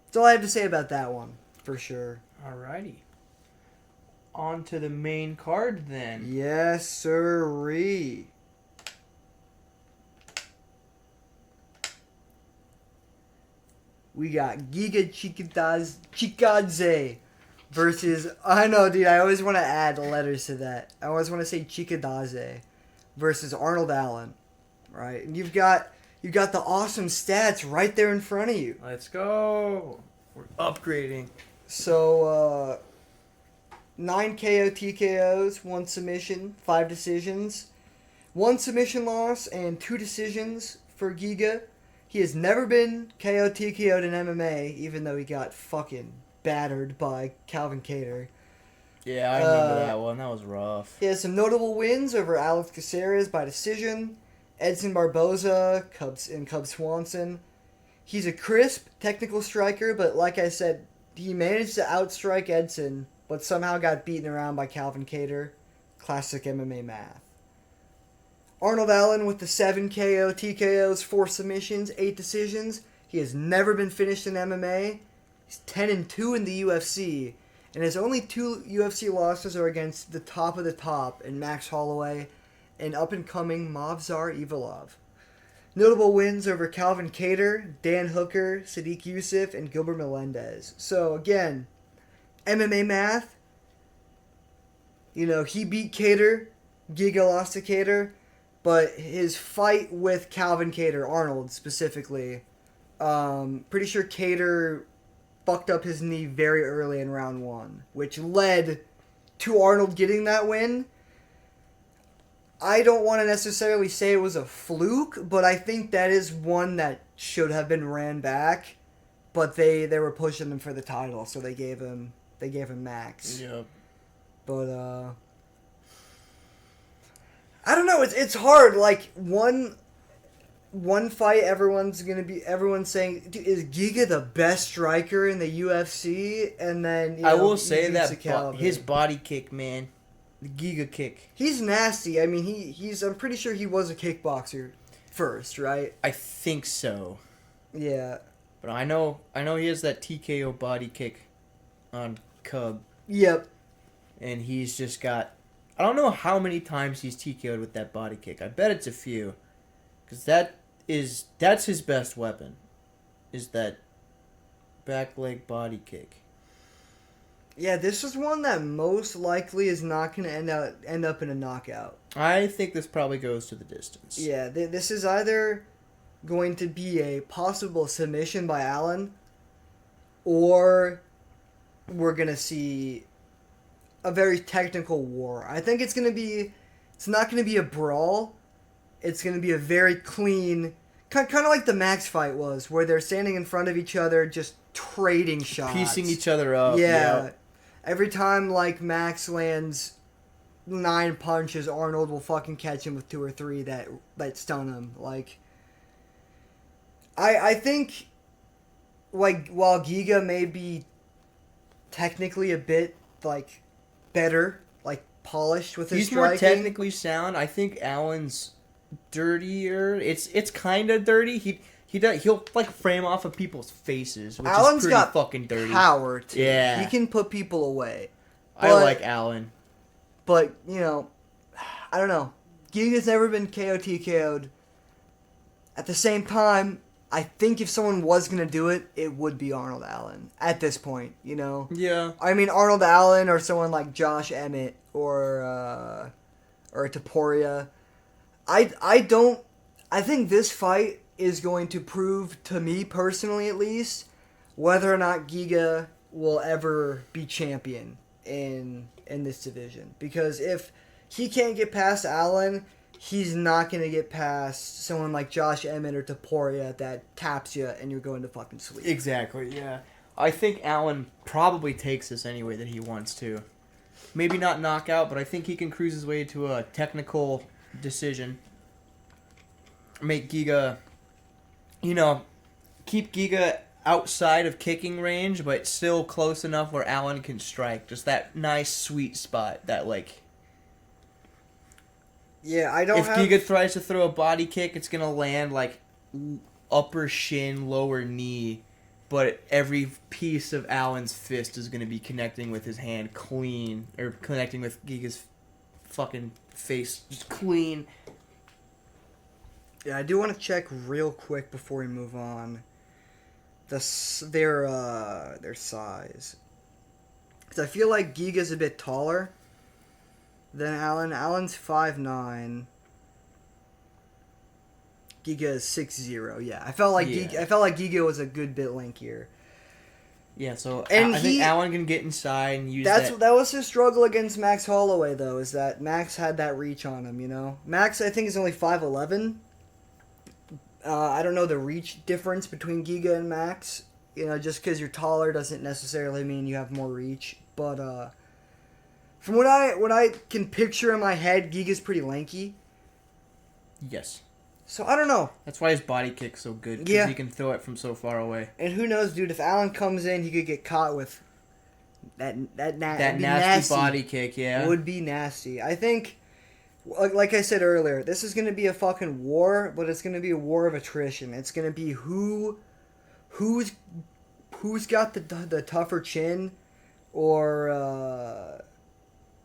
that's all I have to say about that one, for sure. Alrighty. On to the main card then. Yes, sirree. We got Giga Chikadze versus... I know, dude, I always want to add letters to that. I always want to say Chikadaze versus Arnold Allen, right? And you've got the awesome stats right there in front of you. Let's go. We're upgrading. So, 9 KO TKOs, 1 submission, 5 decisions. 1 submission loss and 2 decisions for Giga. He has never been KO TKO'd in MMA, even though he got fucking battered by Calvin Kattar. Yeah, I remember that one. That was rough. He has some notable wins over Alex Caceres by decision, Edson Barboza, Cub Swanson. He's a crisp, technical striker, but like I said, he managed to outstrike Edson, but somehow got beaten around by Calvin Kattar. Classic MMA math. Arnold Allen with the 7 KO TKOs, 4 submissions, 8 decisions. He has never been finished in MMA. He's 10-2 in the UFC, and his only 2 UFC losses are against the top of the top in Max Holloway and up-and-coming Movsar Evloev. Notable wins over Calvin Kattar, Dan Hooker, Sadiq Youssef, and Gilbert Melendez. So again, MMA math. You know, he beat Kattar, Giga lost to Kattar, but his fight with Calvin Kattar, Arnold specifically, pretty sure Kattar fucked up his knee very early in round 1, which led to Arnold getting that win. I don't want to necessarily say it was a fluke, but I think that is one that should have been ran back, but they were pushing him for the title, so they gave him Max. Yep. But I don't know. It's hard. Like one fight, everyone's saying, dude, is Giga the best striker in the UFC? And then I will say that his body kick, man, the Giga kick. He's nasty. I mean, he's. I'm pretty sure he was a kickboxer first, right? I think so. Yeah. But I know he has that TKO body kick on Cub. Yep. And he's just got... I don't know how many times he's TKO'd with that body kick. I bet it's a few. Because that's his best weapon. is that back leg body kick. Yeah, this is one that most likely is not going to end up in a knockout. I think this probably goes to the distance. Yeah, this is either going to be a possible submission by Allen, or we're going to see a very technical war. I think it's not going to be a brawl. It's going to be a very clean, kind of like the Max fight was, where they're standing in front of each other, just trading shots. Piecing each other up. Yeah. Yep. Every time, like, Max lands 9 punches, Arnold will fucking catch him with 2 or 3 that stun him. Like, I think, like, while Giga may be technically a bit, like, better, like, polished with his He's striking. more technically sound. I think Allen's dirtier. It's kind of dirty. He'll like frame off of people's faces, which Allen's is pretty got fucking dirty. power too. Yeah. He can put people away. I like Allen. But, you know, I don't know. Giga's never been KO'd. At the same time, I think if someone was going to do it, it would be Arnold Allen at this point, you know? Yeah. I mean, Arnold Allen or someone like Josh Emmett or Taporia. I think this fight is going to prove, to me personally at least, whether or not Giga will ever be champion in this division. Because if he can't get past Allen, he's not going to get past someone like Josh Emmett or Taporia that taps you and you're going to fucking sleep. Exactly, yeah. I think Allen probably takes this anyway that he wants to. Maybe not knockout, but I think he can cruise his way to a technical decision. Make Giga, keep Giga outside of kicking range, but still close enough where Allen can strike. Just that nice, sweet spot that, like... Yeah, I don't If Giga tries to throw a body kick, it's going to land, like, upper shin, lower knee, but every piece of Allen's fist is going to be connecting with his hand clean, or connecting with Giga's fucking face just clean. Yeah, I do want to check real quick before we move on their size. Because I feel like Giga's a bit taller than Allen. Allen's 5'9". Giga is 6'0". Yeah, I felt like Giga was a good bit lankier. Yeah, so And I think Allen can get inside and use that was his struggle against Max Holloway, though, is that Max had that reach on him, you know? Max, I think, is only 5'11". I don't know the reach difference between Giga and Max. You know, just because you're taller doesn't necessarily mean you have more reach. But from what I can picture in my head, Giga's pretty lanky. Yes. So I don't know. That's why his body kick's so good, because he can throw it from so far away. And who knows, dude, if Allen comes in, he could get caught with that nasty body kick, yeah. It would be nasty. I think, like I said earlier, this is going to be a fucking war, but it's going to be a war of attrition. It's going to be who's got the tougher chin, or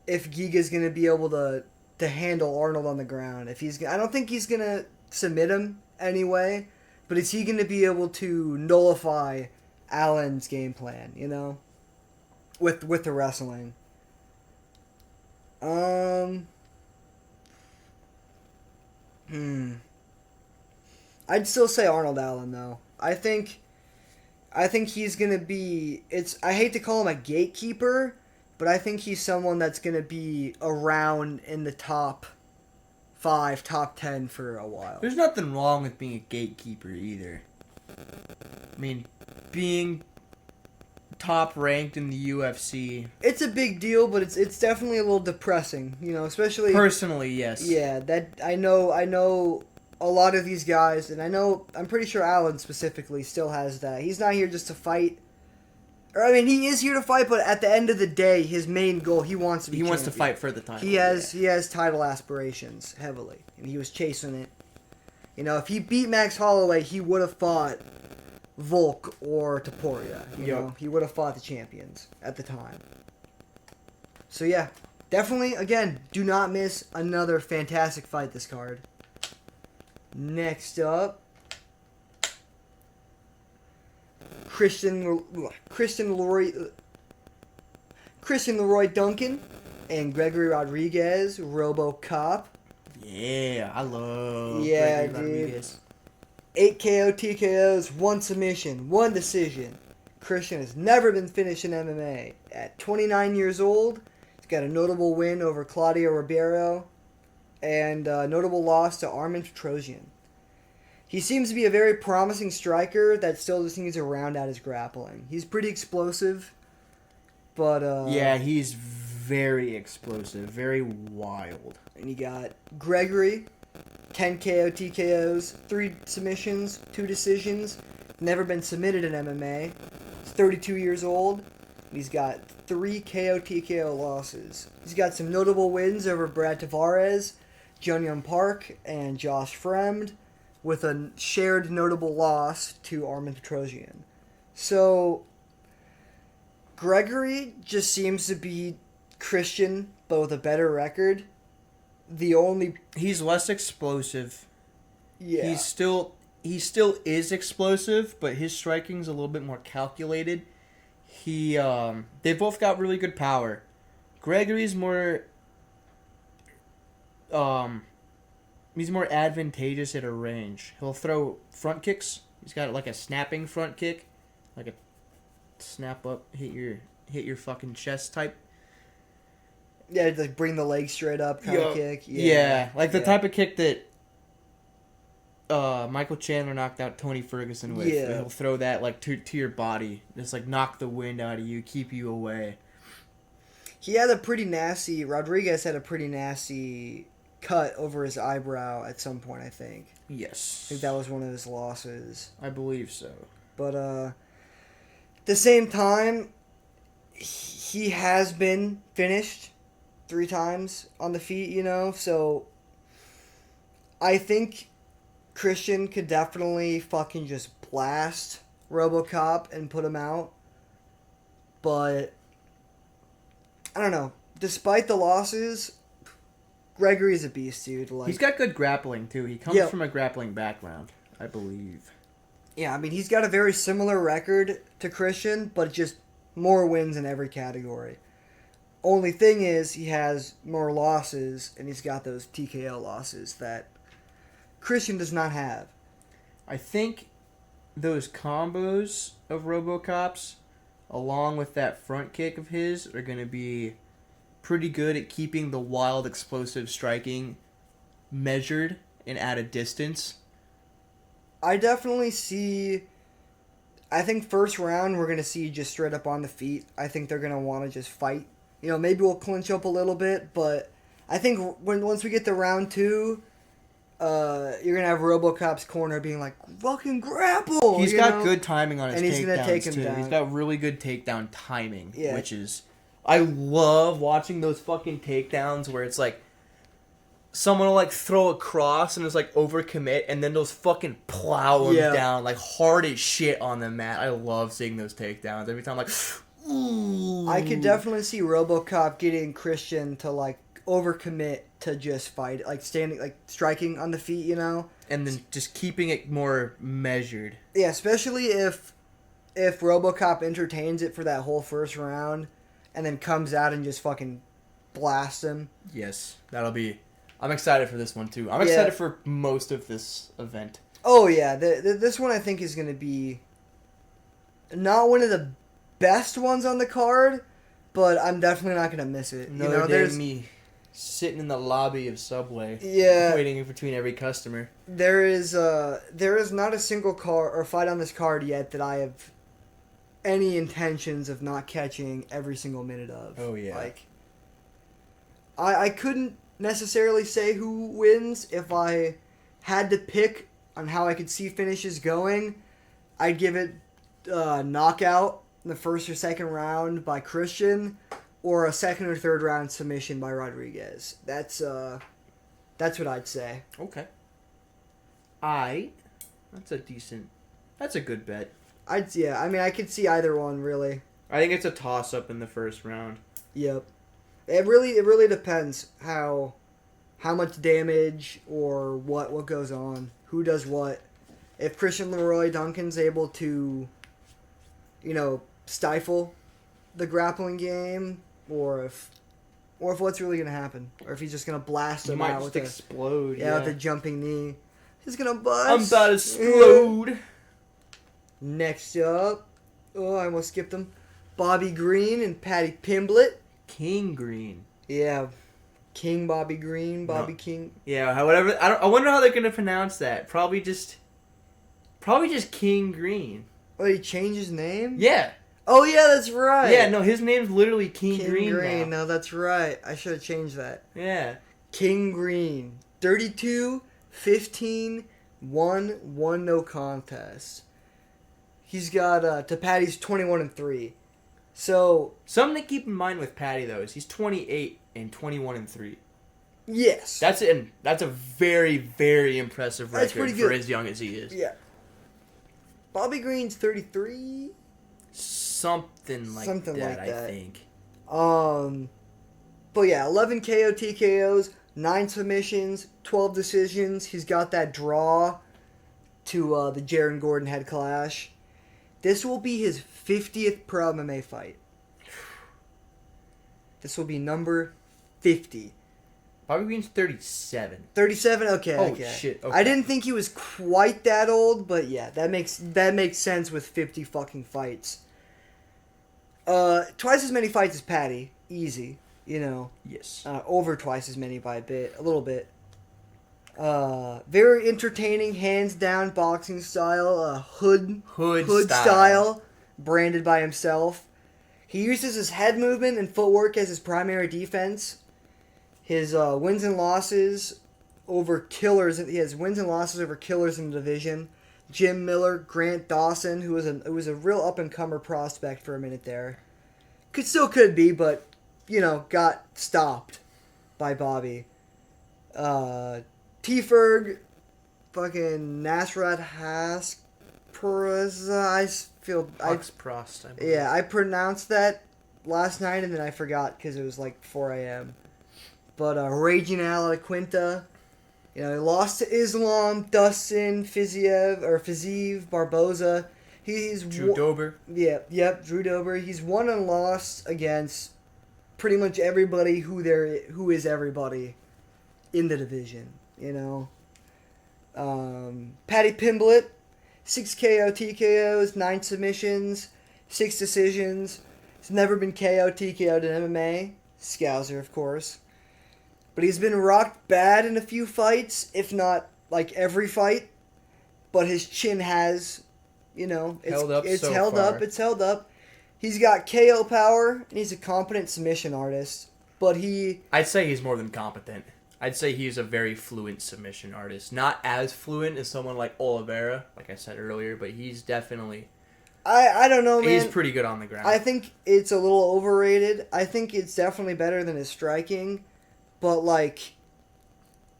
if Giga's going to be able to handle Arnold on the ground. I don't think he's going to submit him anyway, but is he going to be able to nullify Allen's game plan, you know, with the wrestling? I'd still say Arnold Allen, though. I think he's gonna be. I hate to call him a gatekeeper, but I think he's someone that's gonna be around in the top 5, top 10 for a while. There's nothing wrong with being a gatekeeper either. I mean, being top ranked in the UFC. It's a big deal, but it's definitely a little depressing, you know, especially personally, yes. Yeah, that I know a lot of these guys, and I'm pretty sure Allen specifically still has that. He's not here just to fight. Or I mean, he is here to fight, but at the end of the day, his main goal, he wants to be. He wants to fight for the title. He has title aspirations heavily, and he was chasing it. You know, if he beat Max Holloway, he would have fought Volk or Taporia. You know, he would have fought the champions at the time. So yeah, definitely, again, do not miss another fantastic fight this card. Next up, Christian Leroy Duncan and Gregory Rodriguez, RoboCop. Yeah, I love Yeah, Gregory dude. Rodriguez. 8 KO TKOs, 1 submission, 1 decision. Christian has never been finished in MMA. At 29 years old, he's got a notable win over Claudio Ribeiro and a notable loss to Armin Petrosian. He seems to be a very promising striker that still just needs to round out his grappling. He's pretty explosive, but Yeah, he's very explosive, very wild. and you got Gregory, 10 KO TKOs, 3 submissions, 2 decisions. Never been submitted in MMA. He's 32 years old. He's got 3 KO TKO losses. He's got some notable wins over Brad Tavares, Jung Park, and Josh Fremd, with a shared notable loss to Armin Petrosian. So, Gregory just seems to be Christian, but with a better record. He's less explosive. Yeah. He still is explosive, but his striking's a little bit more calculated. They both got really good power. Gregory's more he's more advantageous at a range. He'll throw front kicks. He's got like a snapping front kick, like a snap up, hit your fucking chest type. Yeah, like bring the leg straight up kind of kick. Yeah, like the type of kick that Michael Chandler knocked out Tony Ferguson with. Yeah. He'll throw that like to your body, just like knock the wind out of you, keep you away. Rodriguez had a pretty nasty cut over his eyebrow at some point, I think. Yes. I think that was one of his losses. I believe so. But at the same time, he has been finished 3 times on the feet, so I think Christian could definitely fucking just blast RoboCop and put him out. But I don't know. Despite the losses, Gregory's a beast, dude. Like, he's got good grappling too. He comes from a grappling background, I believe. Yeah, I mean, he's got a very similar record to Christian, but just more wins in every category. Only thing is, he has more losses, and he's got those TKO losses that Christian does not have. I think those combos of RoboCop's, along with that front kick of his, are going to be pretty good at keeping the wild, explosive striking measured and at a distance. I definitely see... I think first round, we're going to see just straight up on the feet. I think they're going to want to just fight. Maybe we'll clinch up a little bit, but I think once we get to round 2... you're going to have RoboCop's corner being like, fucking grapple! He's got good timing on his takedowns, he's gonna take him too. down. He's got really good takedown timing, Yeah. which is... I love watching those fucking takedowns where it's like someone will like throw a cross and it's like overcommit and then those fucking plow him down like hard as shit on the mat. I love seeing those takedowns. Every time I'm like, ooh. I could definitely see RoboCop getting Christian to like overcommit to just fight, like standing, like striking on the feet, and then just keeping it more measured. Yeah, especially if RoboCop entertains it for that whole first round, and then comes out and just fucking blasts him. Yes, that'll be. I'm excited for this one too. I'm excited for most of this event. Oh yeah, this one I think is gonna be not one of the best ones on the card, but I'm definitely not gonna miss it. There's me sitting in the lobby of Subway, waiting in between every customer. There is not a single card or fight on this card yet that I have any intentions of not catching every single minute of. Oh yeah. Like, I couldn't necessarily say who wins. If I had to pick on how I could see finishes going, I'd give it knockout in the first or second round by Christian, or a second or third round submission by Rodriguez. That's what I'd say. Okay. That's a good bet. I could see either one, really. I think it's a toss up in the first round. Yep. It really depends how much damage or what goes on, who does what. If Christian Leroy Duncan's able to stifle the grappling game, or if what's really gonna happen, or if he's just gonna blast him out with explode. with a jumping knee. He's gonna bust. I'm about to explode. Next up, I almost skipped him. Bobby Green and Patty Pimblett. King Green. Yeah, King Bobby Green, King. Yeah, whatever. I wonder how they're gonna pronounce that. Probably just King Green. Oh, he changed his name? Yeah. Oh yeah, that's right. Yeah, no, his name's literally King Green now. No, that's right. I should have changed that. Yeah. King Green. 32, 15, 1 no contest. He's got to Patty's 21-3. So something to keep in mind with Patty though is he's 28 and 21-3. Yes. That's a very, very impressive record for as young as he is. Yeah. Bobby Green's 33. Something like that, I think. But yeah, 11 KO TKOs, 9 submissions, 12 decisions. He's got that draw to the Jaron Gordon head clash. This will be his 50th pro MMA fight. This will be number 50. Bobby Green's 37. 37? Okay, oh, shit. Okay. I didn't think he was quite that old, but yeah, that makes sense with 50 fucking fights. Twice as many fights as Patty. Easy, Yes. Over twice as many by a little bit. Very entertaining, hands down boxing style. Hood style, branded by himself. He uses his head movement and footwork as his primary defense. His wins and losses over killers. He has wins and losses over killers in the division. Jim Miller, Grant Dawson, who was a real up and comer prospect for a minute there. Could be, but got stopped by Bobby. T-Ferg, fucking Nasrat Hask, Prost. Yeah, I pronounced that last night and then I forgot because it was like 4 a.m. But Raging Al Quinta, he lost to Islam, Dustin, Fiziev, Barboza. He's Drew Dober. Drew Dober. He's won and lost against pretty much everybody who is everybody in the division. Patty Pimblett, 6 KO TKOs, 9 submissions, 6 decisions. He's never been KO TKO'd in MMA. Scouser, of course. But he's been rocked bad in a few fights, if not like every fight. But his chin has, it's held up. He's got KO power, and he's a competent submission artist. But I'd say he's more than competent. I'd say he's a very fluent submission artist. Not as fluent as someone like Oliveira, like I said earlier, but he's definitely... I don't know, man. He's pretty good on the ground. I think it's a little overrated. I think it's definitely better than his striking. But, like,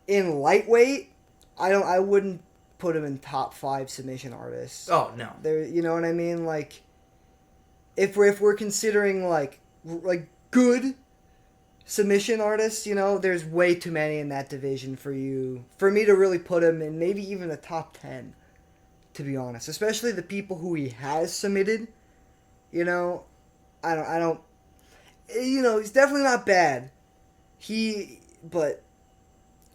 in lightweight, I wouldn't put him in top 5 submission artists. Oh, no. You know what I mean? Like, if we're considering, like good submission artists, there's way too many in that division for me to really put him in maybe even the top 10, to be honest. Especially the people who he has submitted. I don't he's definitely not bad. But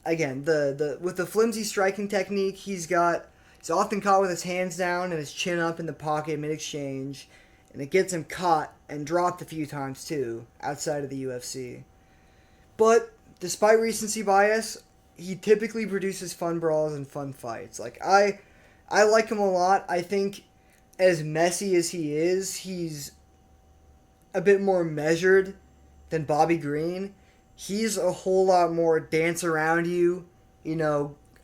again, with the flimsy striking technique, he's often caught with his hands down and his chin up in the pocket mid-exchange, and it gets him caught and dropped a few times too, outside of the UFC. But despite recency bias, he typically produces fun brawls and fun fights. Like I like him a lot. I think as messy as he is, he's a bit more measured than Bobby Green. He's a whole lot more dance around you,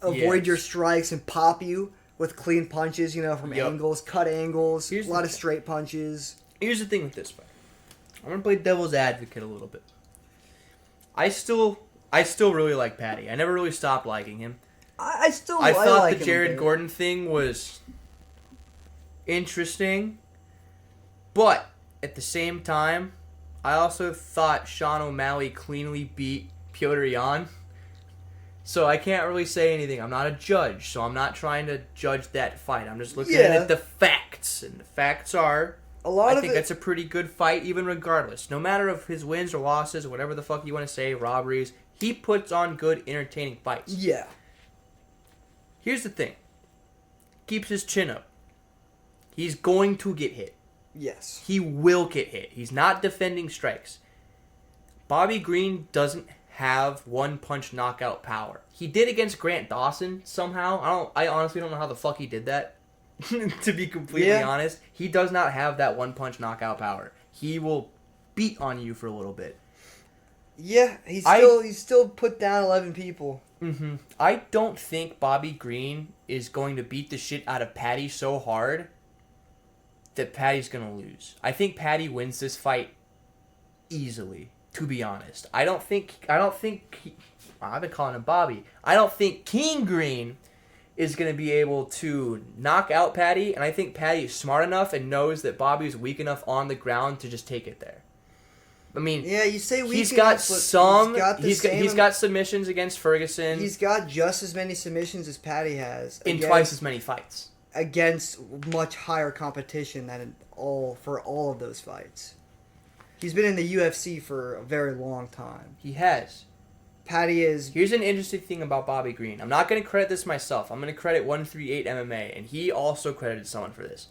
avoid your strikes and pop you with clean punches, from angles, cut angles, a lot of straight punches. Here's the thing with this fight. I'm going to play devil's advocate a little bit. I still really like Patty. I never really stopped liking him. I thought like the Jared Gordon thing was interesting, but at the same time, I also thought Sean O'Malley cleanly beat Petr Yan. So I can't really say anything. I'm not a judge, so I'm not trying to judge that fight. I'm just looking at the facts. And the facts are... I think that's a pretty good fight, even regardless. No matter of his wins or losses or whatever the fuck you want to say, robberies, he puts on good, entertaining fights. Yeah. Here's the thing. Keeps his chin up. He's going to get hit. Yes. He will get hit. He's not defending strikes. Bobby Green doesn't have one-punch knockout power. He did against Grant Dawson somehow. I honestly don't know how the fuck he did that. To be completely honest, he does not have that one-punch knockout power. He will beat on you for a little bit. Yeah, he's still put down 11 people. Mm-hmm. I don't think Bobby Green is going to beat the shit out of Patty so hard that Patty's going to lose. I think Patty wins this fight easily, to be honest. I've been calling him Bobby. I don't think King Green is going to be able to knock out Patty, and I think Patty is smart enough and knows that Bobby's weak enough on the ground to just take it there. I mean, yeah, you say weak he's enough, got he's got submissions against Ferguson. He's got just as many submissions as Patty has in twice as many fights against much higher competition for all of those fights. He's been in the UFC for a very long time. He has. Patty is... Here's an interesting thing about Bobby Green. I'm not going to credit this myself. I'm going to credit 138 MMA, and he also credited someone for this.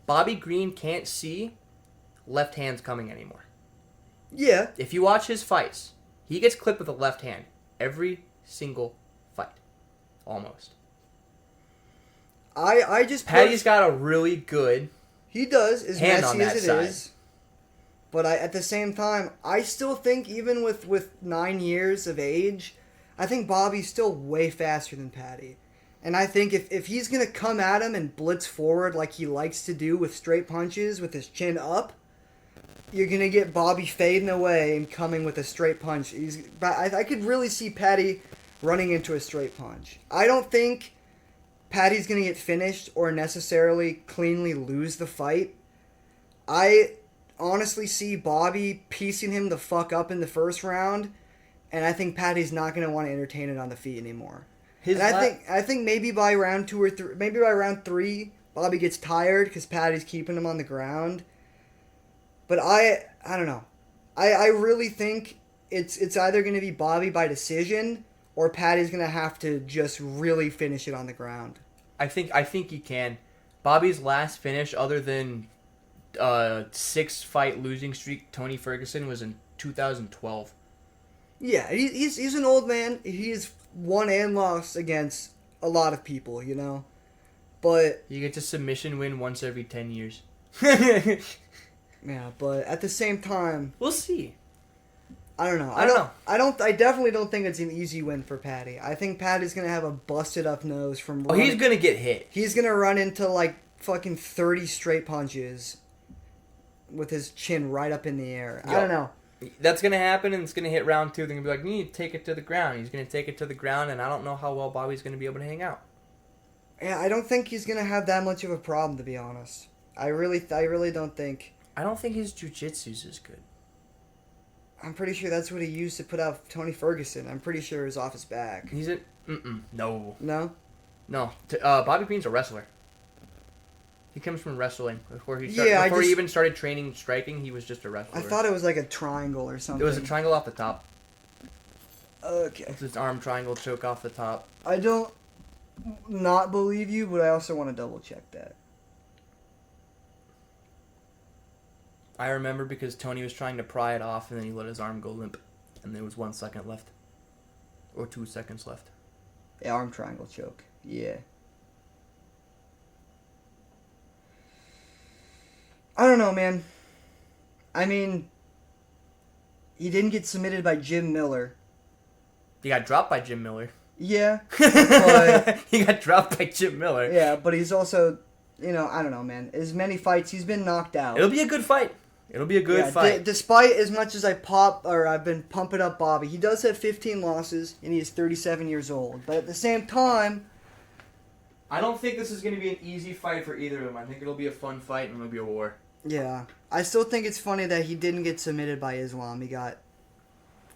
Bobby Green can't see left hands coming anymore. Yeah. If you watch his fights, he gets clipped with a left hand every single fight. Almost. Patty's got a really good... He does, as messy as it side. is. But at the same time, I still think even with 9 years of age, I think Bobby's still way faster than Patty. And I think if he's going to come at him and blitz forward like he likes to do with straight punches with his chin up, you're going to get Bobby fading away and coming with a straight punch. I could really see Patty running into a straight punch. I don't think Patty's going to get finished or necessarily cleanly lose the fight. I honestly see Bobby piecing him the fuck up in the first round, and I think Patty's not going to want to entertain it on the feet anymore. I think maybe by round 2 or 3, maybe by round 3, Bobby gets tired because Patty's keeping him on the ground. But I don't know. I really think it's either going to be Bobby by decision or Patty's going to have to just really finish it on the ground. I think he can. Bobby's last finish, other than 6-fight losing streak, Tony Ferguson, was in 2012. Yeah, he's an old man. He's won and lost against a lot of people, you know. But you get to submission win once every 10 years. Yeah, but at the same time, we'll see. I don't know. I definitely don't think it's an easy win for Patty. I think Patty's gonna have a busted up nose from. He's gonna get hit. He's gonna run into like fucking 30 straight punches with his chin right up in the air. Yep. I don't know. That's gonna happen, and it's gonna hit round 2. They're gonna be like, "You need to take it to the ground." He's gonna take it to the ground, and I don't know how well Bobby's gonna be able to hang out. Yeah, I don't think he's gonna have that much of a problem, to be honest. I really don't think. I don't think his jiu-jitsu's as good. I'm pretty sure that's what he used to put out Tony Ferguson. I'm pretty sure it was off his back. He's a... No. No? No. Bobby Green's a wrestler. He comes from wrestling. Before he even started training striking, he was just a wrestler. I thought it was like a triangle or something. It was a triangle off the top. Okay. It's his arm triangle choke off the top. I don't not believe you, but I also want to double check that. I remember because Tony was trying to pry it off, and then he let his arm go limp, and there was 1 second left. Or 2 seconds left. Yeah, arm triangle choke. Yeah. I don't know, man. I mean, he didn't get submitted by Jim Miller. He got dropped by Jim Miller. Yeah. But he got dropped by Jim Miller. Yeah, but he's also, I don't know, man. As many fights, he's been knocked out. It'll be a good fight. It'll be a good fight. Despite as much as I've been pumping up Bobby, he does have 15 losses, and he is 37 years old. But at the same time, I don't think this is going to be an easy fight for either of them. I think it'll be a fun fight, and it'll be a war. Yeah. I still think it's funny that he didn't get submitted by Islam. He got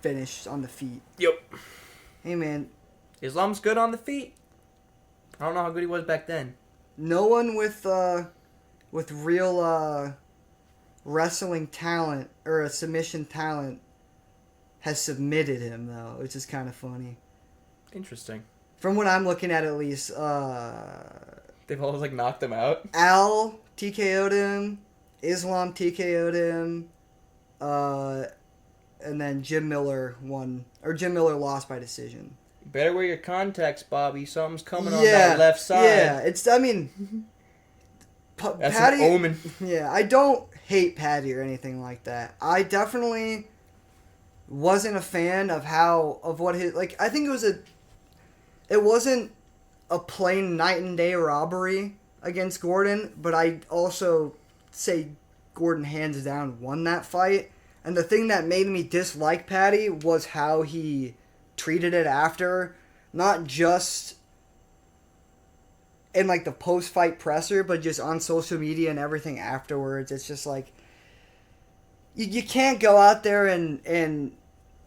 finished on the feet. Yep. Hey, man. Islam's good on the feet. I don't know how good he was back then. No one with real wrestling talent or a submission talent has submitted him though, which is kind of funny. Interesting. From what I'm looking at least, They've always like knocked him out. Al TKO'd him, Islam TKO'd him, and then Jim Miller lost by decision. You better wear your contacts, Bobby. Something's coming on that left side. Yeah, I mean, That's Patty, an omen. Yeah, I don't hate Patty or anything like that. I definitely wasn't a fan of what his, like, I think it wasn't a plain night and day robbery against Gordon, but I also say Gordon hands down won that fight. And the thing that made me dislike Patty was how he treated it after, not just in like the post-fight presser, but just on social media and everything afterwards. It's just like you can't go out there and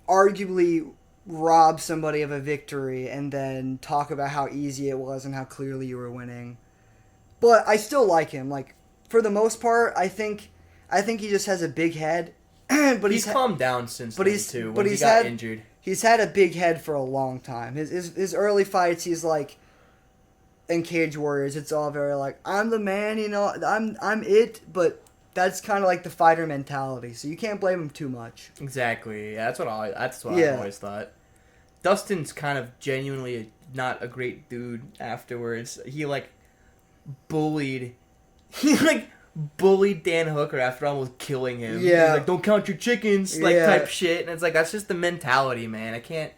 arguably rob somebody of a victory and then talk about how easy it was and how clearly you were winning. But I still like him. Like, for the most part, I think he just has a big head. But he's calmed down since then too. When he got injured, he's had a big head for a long time. His early fights, he's like, in Cage Warriors, it's all very like, I'm the man, you know, I'm it. But that's kind of like the fighter mentality, so you can't blame him too much. Exactly. Yeah, that's what I've always thought. Dustin's kind of genuinely not a great dude afterwards. He bullied Dan Hooker after almost killing him. Yeah. He's like, don't count your chickens, type shit. And it's like, that's just the mentality, man. I can't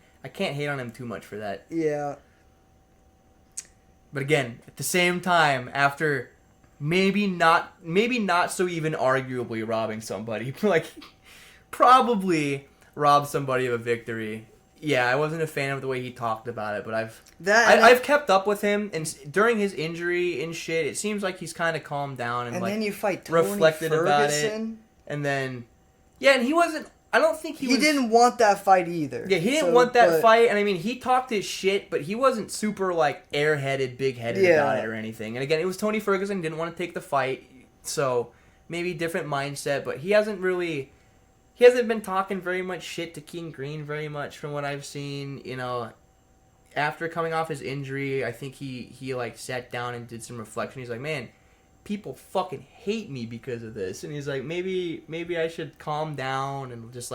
hate on him too much for that. Yeah. But again, at the same time, after maybe not so even arguably robbing somebody, probably robbed somebody of a victory. Yeah, I wasn't a fan of the way he talked about it, but I've kept up with him, and during his injury and shit, it seems like he's kind of calmed down and then you fight Tony reflected Ferguson. about it, and then and he wasn't. I don't think he didn't want that fight either. Yeah, he didn't want that fight, and I mean, he talked his shit, but he wasn't super airheaded, big-headed about it or anything. And again, it was Tony Ferguson, he didn't want to take the fight, so maybe different mindset, but he hasn't been talking very much shit to King Green very much from what I've seen. You know, after coming off his injury, I think he sat down and did some reflection. He's like, man, people fucking hate me because of this. And he's like, maybe I should calm down and just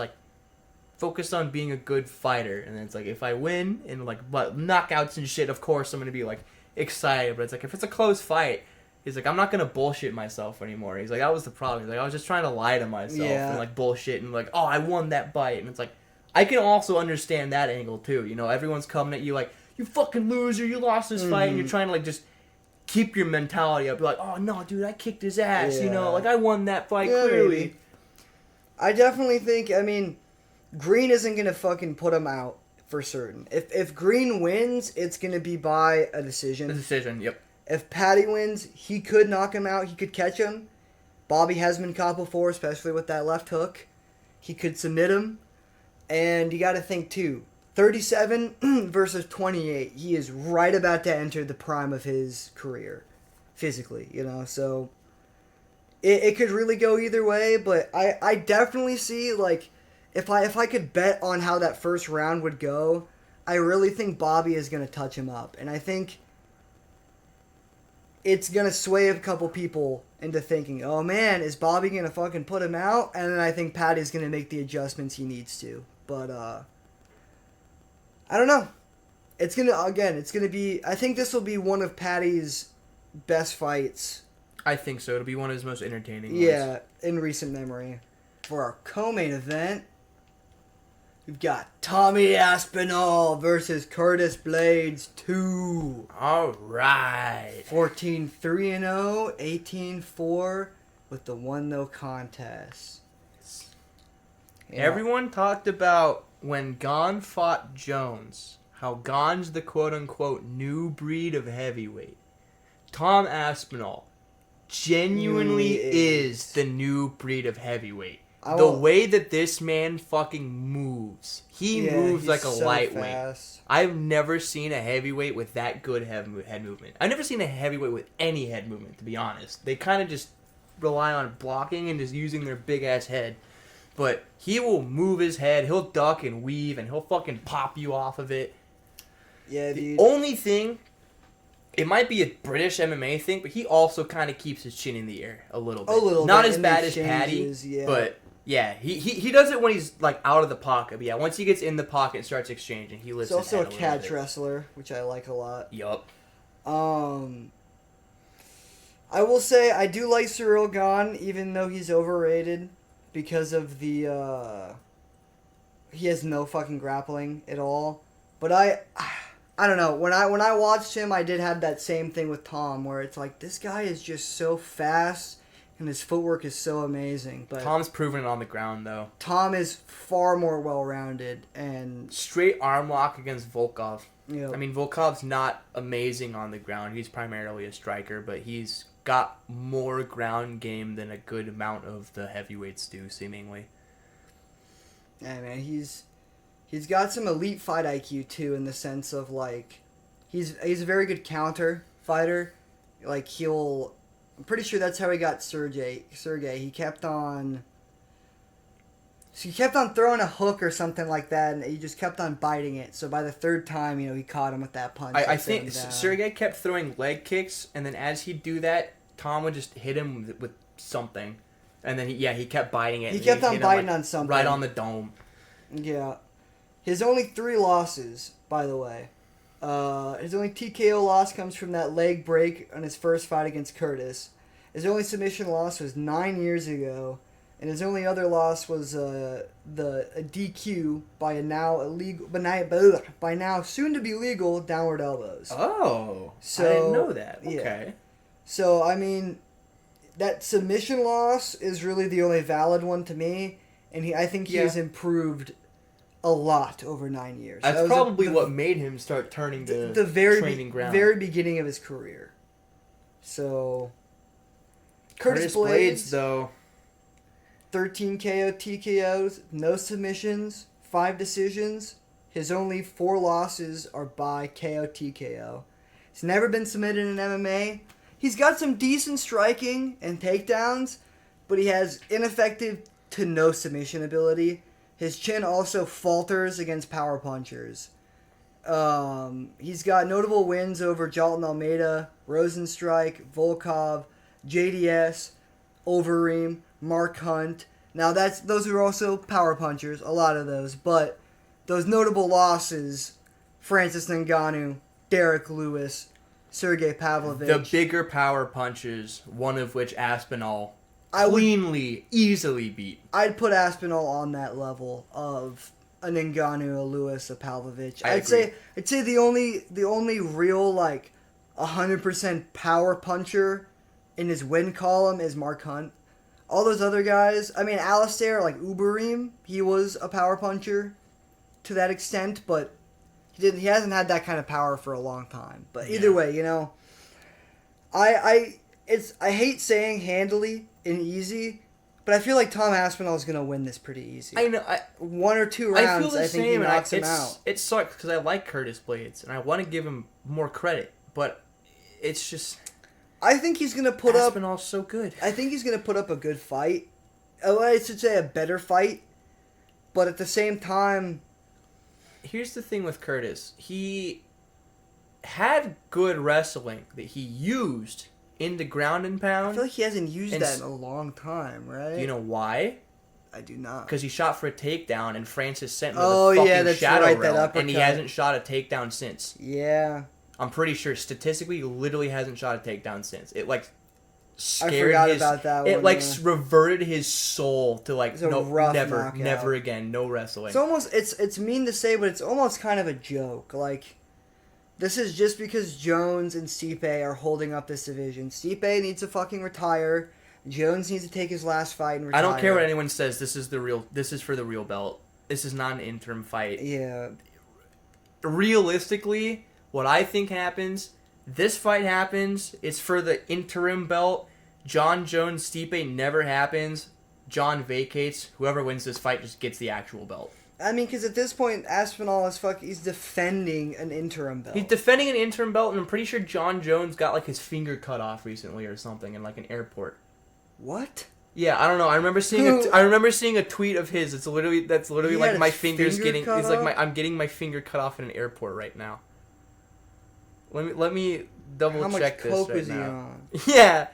focus on being a good fighter. And then it's like, if I win and but knockouts and shit, of course I'm gonna be excited. But it's like, if it's a close fight, he's like, I'm not gonna bullshit myself anymore. He's like, that was the problem. He's like, I was just trying to lie to myself and bullshit and oh, I won that fight. And it's like, I can also understand that angle too. You know, everyone's coming at you you fucking loser, you lost this fight, and you're trying to just keep your mentality up. You're like, oh no, dude, I kicked his ass. You know, I won that fight clearly. Maybe. I definitely think. I mean, Green isn't gonna fucking put him out for certain. If Green wins, it's gonna be by a decision. A decision, yep. If Patty wins, he could knock him out. He could catch him. Bobby has been caught before, especially with that left hook. He could submit him. And you got to think too. 37 versus 28. He is right about to enter the prime of his career, physically. You know, so it could really go either way. But I definitely see if I could bet on how that first round would go, I really think Bobby is gonna touch him up, and I think it's gonna sway a couple people into thinking, oh man, is Bobby gonna fucking put him out? And then I think Patty's gonna make the adjustments he needs to. But I don't know. It's gonna be. I think this will be one of Patty's best fights. I think so. It'll be one of his most entertaining ones. Yeah, in recent memory. For our co-main event, we've got Tommy Aspinall versus Curtis Blades 2. All right. 14-3-0, 18-4 with the 1-0 contest. Yeah. Everyone talked about when Gon fought Jones, how Gon's the quote-unquote new breed of heavyweight. Tom Aspinall genuinely is the new breed of heavyweight. The way that this man fucking moves. He moves like a lightweight. Fast. I've never seen a heavyweight with that good head movement. I've never seen a heavyweight with any head movement, to be honest. They kind of just rely on blocking and just using their big ass head. But he will move his head, he'll duck and weave, and he'll fucking pop you off of it. Yeah, The dude. only thing, it might be a British MMA thing, but he also kind of keeps his chin in the air a little bit. Not bit, as and bad the as Patty, exchanges, yeah. but yeah, he does it when he's like out of the pocket. But yeah, once he gets in the pocket and starts exchanging, he lifts He's his also head a little catch bit. wrestler, which I like a lot. Yup. I will say I do like Cyril Gahn, even though he's overrated because of the he has no fucking grappling at all. But I don't know. When I watched him, I did have that same thing with Tom, where it's like this guy is just so fast and his footwork is so amazing. But Tom's proven it on the ground though. Tom is far more well-rounded and Straight arm lock against Volkov. you know. I mean, Volkov's not amazing on the ground. He's primarily a striker, but he's got more ground game than a good amount of the heavyweights do, seemingly. Yeah, man, he's got some elite fight IQ too, in the sense of like, he's a very good counter fighter. Like I'm pretty sure that's how he got Sergey. He kept on throwing a hook or something like that, and he just kept on biting it. So by the third time, he caught him with that punch. I think Sergey kept throwing leg kicks, and then as he'd do that, Tom would just hit him with something. And then he kept biting it. He and kept on hit him, biting on something. right on the dome. Yeah. His only 3 losses, by the way. His only TKO loss comes from that leg break on his first fight against Curtis. His only submission loss was 9 years ago. And his only other loss was a DQ by a now illegal, by now soon to be legal downward elbows. Oh, So, I didn't know that. yeah. Okay. So, I mean, that submission loss is really the only valid one to me. And I think he has improved a lot over 9 years. That's That was probably what made him start turning to the very training ground. very beginning of his career. So, Curtis Blades, though. 13 KO TKOs, no submissions, 5 decisions. His only 4 losses are by KO TKO. He's never been submitted in MMA. He's got some decent striking and takedowns, but he has ineffective to no submission ability. His chin also falters against power punchers. He's got notable wins over Jalton Almeida, Rosenstrike, Volkov, JDS, Overeem, Mark Hunt. Now those are also power punchers, a lot of those, but those notable losses, Francis Ngannou, Derek Lewis, Sergey Pavlovich. The bigger power punches, one of which Aspinall cleanly, easily beat. I'd put Aspinall on that level of a Ngannou, a Lewis, a Pavlovich. I'd say the only real 100% power puncher in his win column is Mark Hunt. All those other guys, I mean, Alistair, Uberim, he was a power puncher to that extent, but he hasn't had that kind of power for a long time. But either way, I hate saying handily and easy, but I feel like Tom Aspinall is going to win this pretty easy. I know. 1 or 2 rounds, I feel the think same, he knocks him out. It sucks because I like Curtis Blades, and I want to give him more credit, but it's just... I think he's going to put Aspinall's so good. I think he's going to put up a good fight. I should say a better fight, but at the same time... Here's the thing with Curtis. He had good wrestling that he used into ground and I pound. feel like he hasn't used that in a long time, right? Do you know why? I do not. Because he shot for a takedown and Francis sent him Oh, to the yeah, fucking that's shadow right, that realm, uppercut. and he hasn't shot a takedown since. Yeah. I'm pretty sure statistically he literally hasn't shot a takedown since. It scared I forgot his, about that it one. reverted his soul to It's a rough knockout. never again, no wrestling. It's almost it's mean to say, but it's almost kind of a joke. This is just because Jones and Stipe are holding up this division. Stipe needs to fucking retire. Jones needs to take his last fight and retire. I don't care what anyone says. This is for the real belt. This is not an interim fight. Yeah. Realistically, what I think happens, this fight happens, it's for the interim belt. John Jones Stipe never happens. John vacates. Whoever wins this fight just gets the actual belt. I mean, because at this point, Aspinall he's defending an interim belt. He's defending an interim belt, and I'm pretty sure John Jones got his finger cut off recently or something in an airport. What? Yeah, I don't know. I remember seeing a tweet of his. That's literally He like had my his fingers finger getting. cut It's like off? I'm getting my finger cut off in an airport right now. Let me double How much check this coke right was he now. on? Yeah.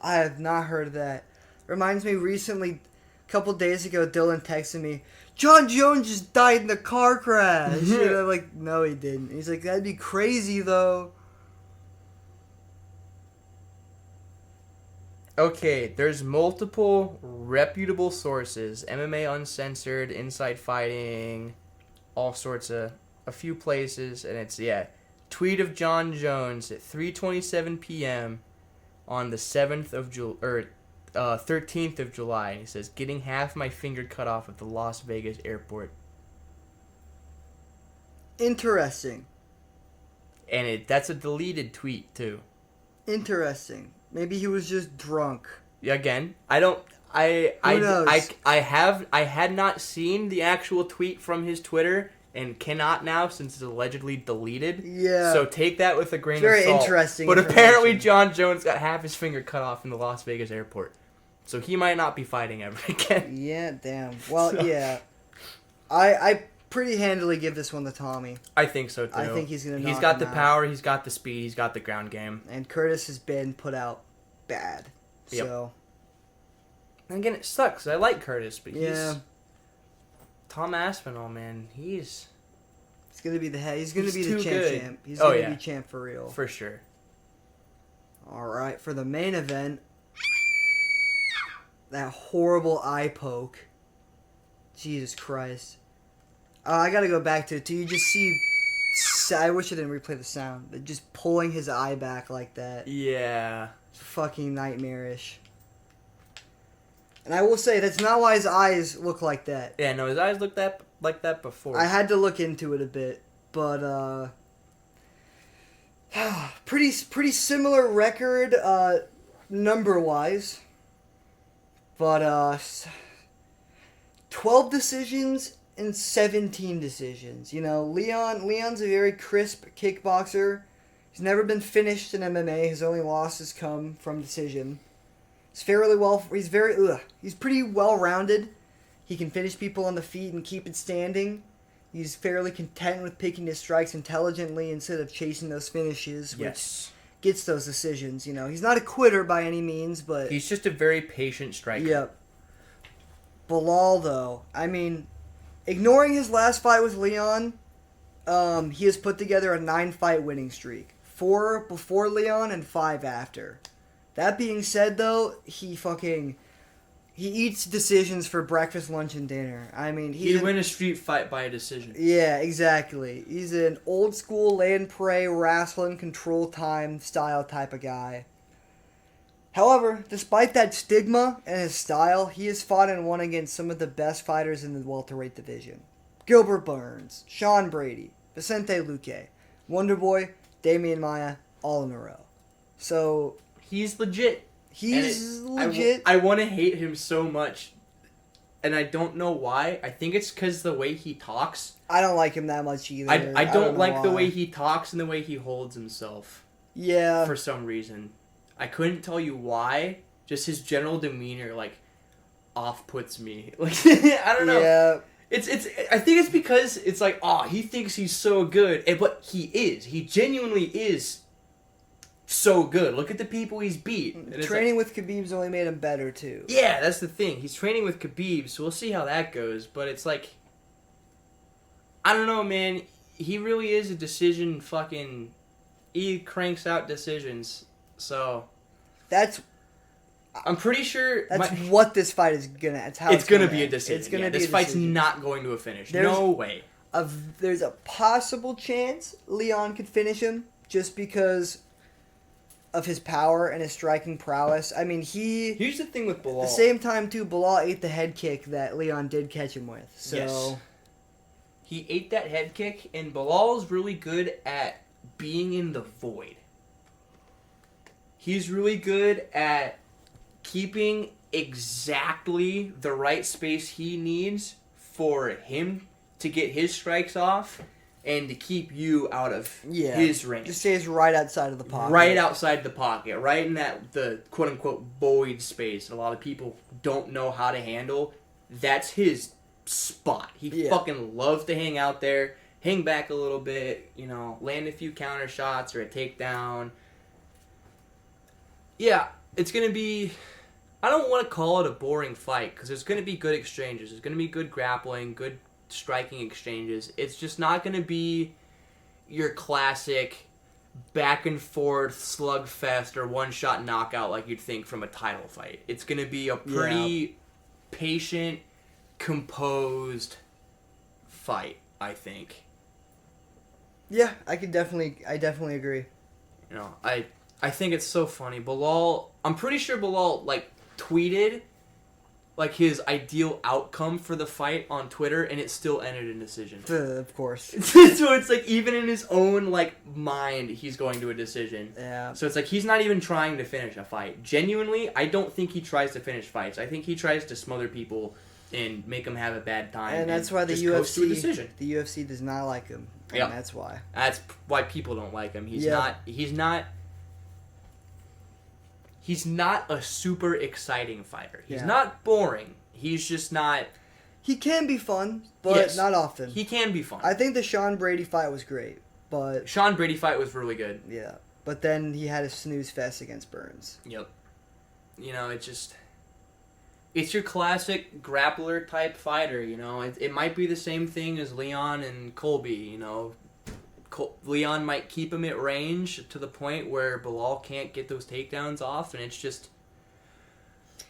I have not heard of that. Reminds me recently, a couple days ago, Dylan texted me, John Jones just died in a car crash. And I'm like, no, he didn't. He's like, that'd be crazy, though. Okay, there's multiple reputable sources. MMA Uncensored, Inside Fighting, all sorts of a few places, and it's tweet of John Jones at 3:27 p.m. on the 7th of July or 13th of July. And he says, "Getting half my finger cut off at the Las Vegas airport." Interesting. And that's a deleted tweet too. Interesting. Maybe he was just drunk. Again, I don't. I knows? I had not seen the actual tweet from his Twitter and cannot now since it's allegedly deleted. Yeah. So take that with a grain Very of salt. interesting But information. apparently John Jones got half his finger cut off in the Las Vegas airport. So he might not be fighting ever again. Yeah, damn. Well, So- yeah. I pretty handily give this one to Tommy. I think so too. I think he's going to knock He's got him the out. power, he's got the speed, he's got the ground game. And Curtis has been put out bad. Yep. So, And again, it sucks. I like Curtis, but yeah. he's Tom Aspinall, man. He's He's gonna be the head. He's gonna be too the good. champ. He's Oh, gonna yeah. be champ for real. for sure. All right, for the main event, that horrible eye poke. Jesus Christ! I gotta go back to it. Do you just see? I wish I didn't replay the sound. But just pulling his eye back like that. Yeah. It's fucking nightmarish. And I will say that's not why his eyes look like that. Yeah, no, his eyes looked like that before. I had to look into it a bit, but pretty similar record number wise, but 12 decisions and 17 decisions. You know, Leon's a very crisp kickboxer. He's never been finished in MMA. His only losses come from decision. He's pretty well rounded. He can finish people on the feet and keep it standing. He's fairly content with picking his strikes intelligently instead of chasing those finishes, which yes. gets those decisions. You know, he's not a quitter by any means, but He's just a very patient striker. yep. Bilal, though, I mean, ignoring his last fight with Leon, he has put together a 9-fight winning streak. 4 before Leon and 5 after. That being said, though, he eats decisions for breakfast, lunch, and dinner. I mean, He'd win a street fight by a decision. Yeah, exactly. He's an old school lay and pray, wrestling, control time style type of guy. However, despite that stigma and his style, he has fought and won against some of the best fighters in the welterweight division. Gilbert Burns, Sean Brady, Vicente Luque, Wonderboy, Damian Maia, all in a row. So, He's legit. he's legit. I want to hate him so much, and I don't know why. I think it's because the way he talks. I don't like him that much either. I don't know like the why. way he talks and the way he holds himself Yeah. for some reason. I couldn't tell you why. Just his general demeanor, like, off-puts me. Like, I don't know. Yeah. It's. I think it's because it's like, he thinks he's so good, but he is. He genuinely is so good. Look at the people he's beat. And it's Training with Khabib's only made him better, too. yeah, that's the thing. He's training with Khabib, so we'll see how that goes. But it's like, I don't know, man. He really is a decision fucking. He cranks out decisions. So That's I'm pretty sure what this fight is gonna. It's how it's gonna be a end. decision. It's gonna be this a fight's decision. not going to a finish. There's- No way. There's a possible chance Leon could finish him just because of his power and his striking prowess. I mean, Here's the thing with at Bilal. the same time too, Bilal ate the head kick that Leon did catch him with. So Yes. He ate that head kick, and Bilal's really good at being in the void. He's really good at keeping exactly the right space he needs for him to get his strikes off, and to keep you out of Yeah. his range. Just stays right outside of the pocket. Right outside the pocket, right in the quote unquote void space that a lot of people don't know how to handle. That's his spot. He fucking loves to hang out there, hang back a little bit, land a few counter shots or a takedown. Yeah, it's going to be... I don't want to call it a boring fight because there's going to be good exchanges. There's going to be good grappling, good striking exchanges. It's just not going to be your classic back and forth slugfest or one-shot knockout like you'd think from a title fight. It's going to be a pretty patient, composed fight, I think. Yeah, I definitely agree. I think it's so funny. I'm pretty sure Bilal tweeted his ideal outcome for the fight on Twitter, and it still ended in decision. Of course. So it's even in his own mind, he's going to a decision. Yeah. So it's he's not even trying to finish a fight. Genuinely, I don't think he tries to finish fights. I think he tries to smother people and make them have a bad time. And that's why the coast to a decision. The UFC does not like him. And that's why. That's why people don't like him. He's not a super exciting fighter. He's not boring. He's just not... He can be fun, but not often. He can be fun. I think the Sean Brady fight was great, but... Sean Brady fight was really good. Yeah, but then he had a snooze fest against Burns. Yep. It's your classic grappler type fighter, It might be the same thing as Leon and Colby, Leon might keep him at range to the point where Bilal can't get those takedowns off, and it's just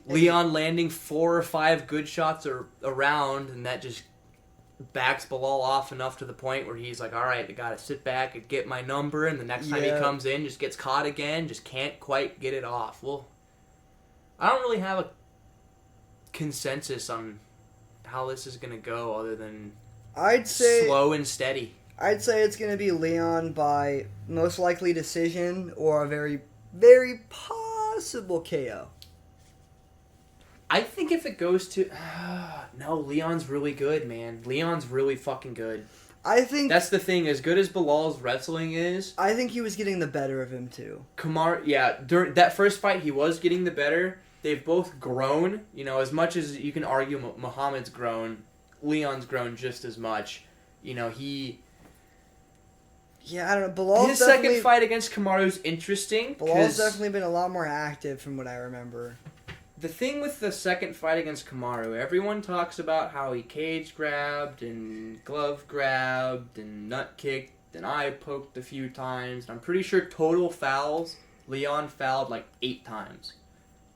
Leon landing 4 or 5 good shots around, and that just backs Bilal off enough to the point where he's like, all right, I gotta sit back and get my number, and the next time he comes in, just gets caught again, just can't quite get it off. Well, I don't really have a consensus on how this is gonna go other than I'd say slow and steady. I'd say it's going to be Leon by most likely decision or a very, very possible KO. I think if it goes to... no, Leon's really good, man. Leon's really fucking good. I think... That's the thing. As good as Bilal's wrestling is... I think he was getting the better of him, too. During that first fight, he was getting the better. They've both grown. As much as you can argue Muhammad's grown, Leon's grown just as much. Yeah, I don't know. Bilal's his second fight against Kamaru's interesting. Bilal's definitely been a lot more active from what I remember. The thing with the second fight against Kamaru, everyone talks about how he cage grabbed and glove grabbed and nut kicked and eye poked a few times. I'm pretty sure total fouls, Leon fouled 8 times.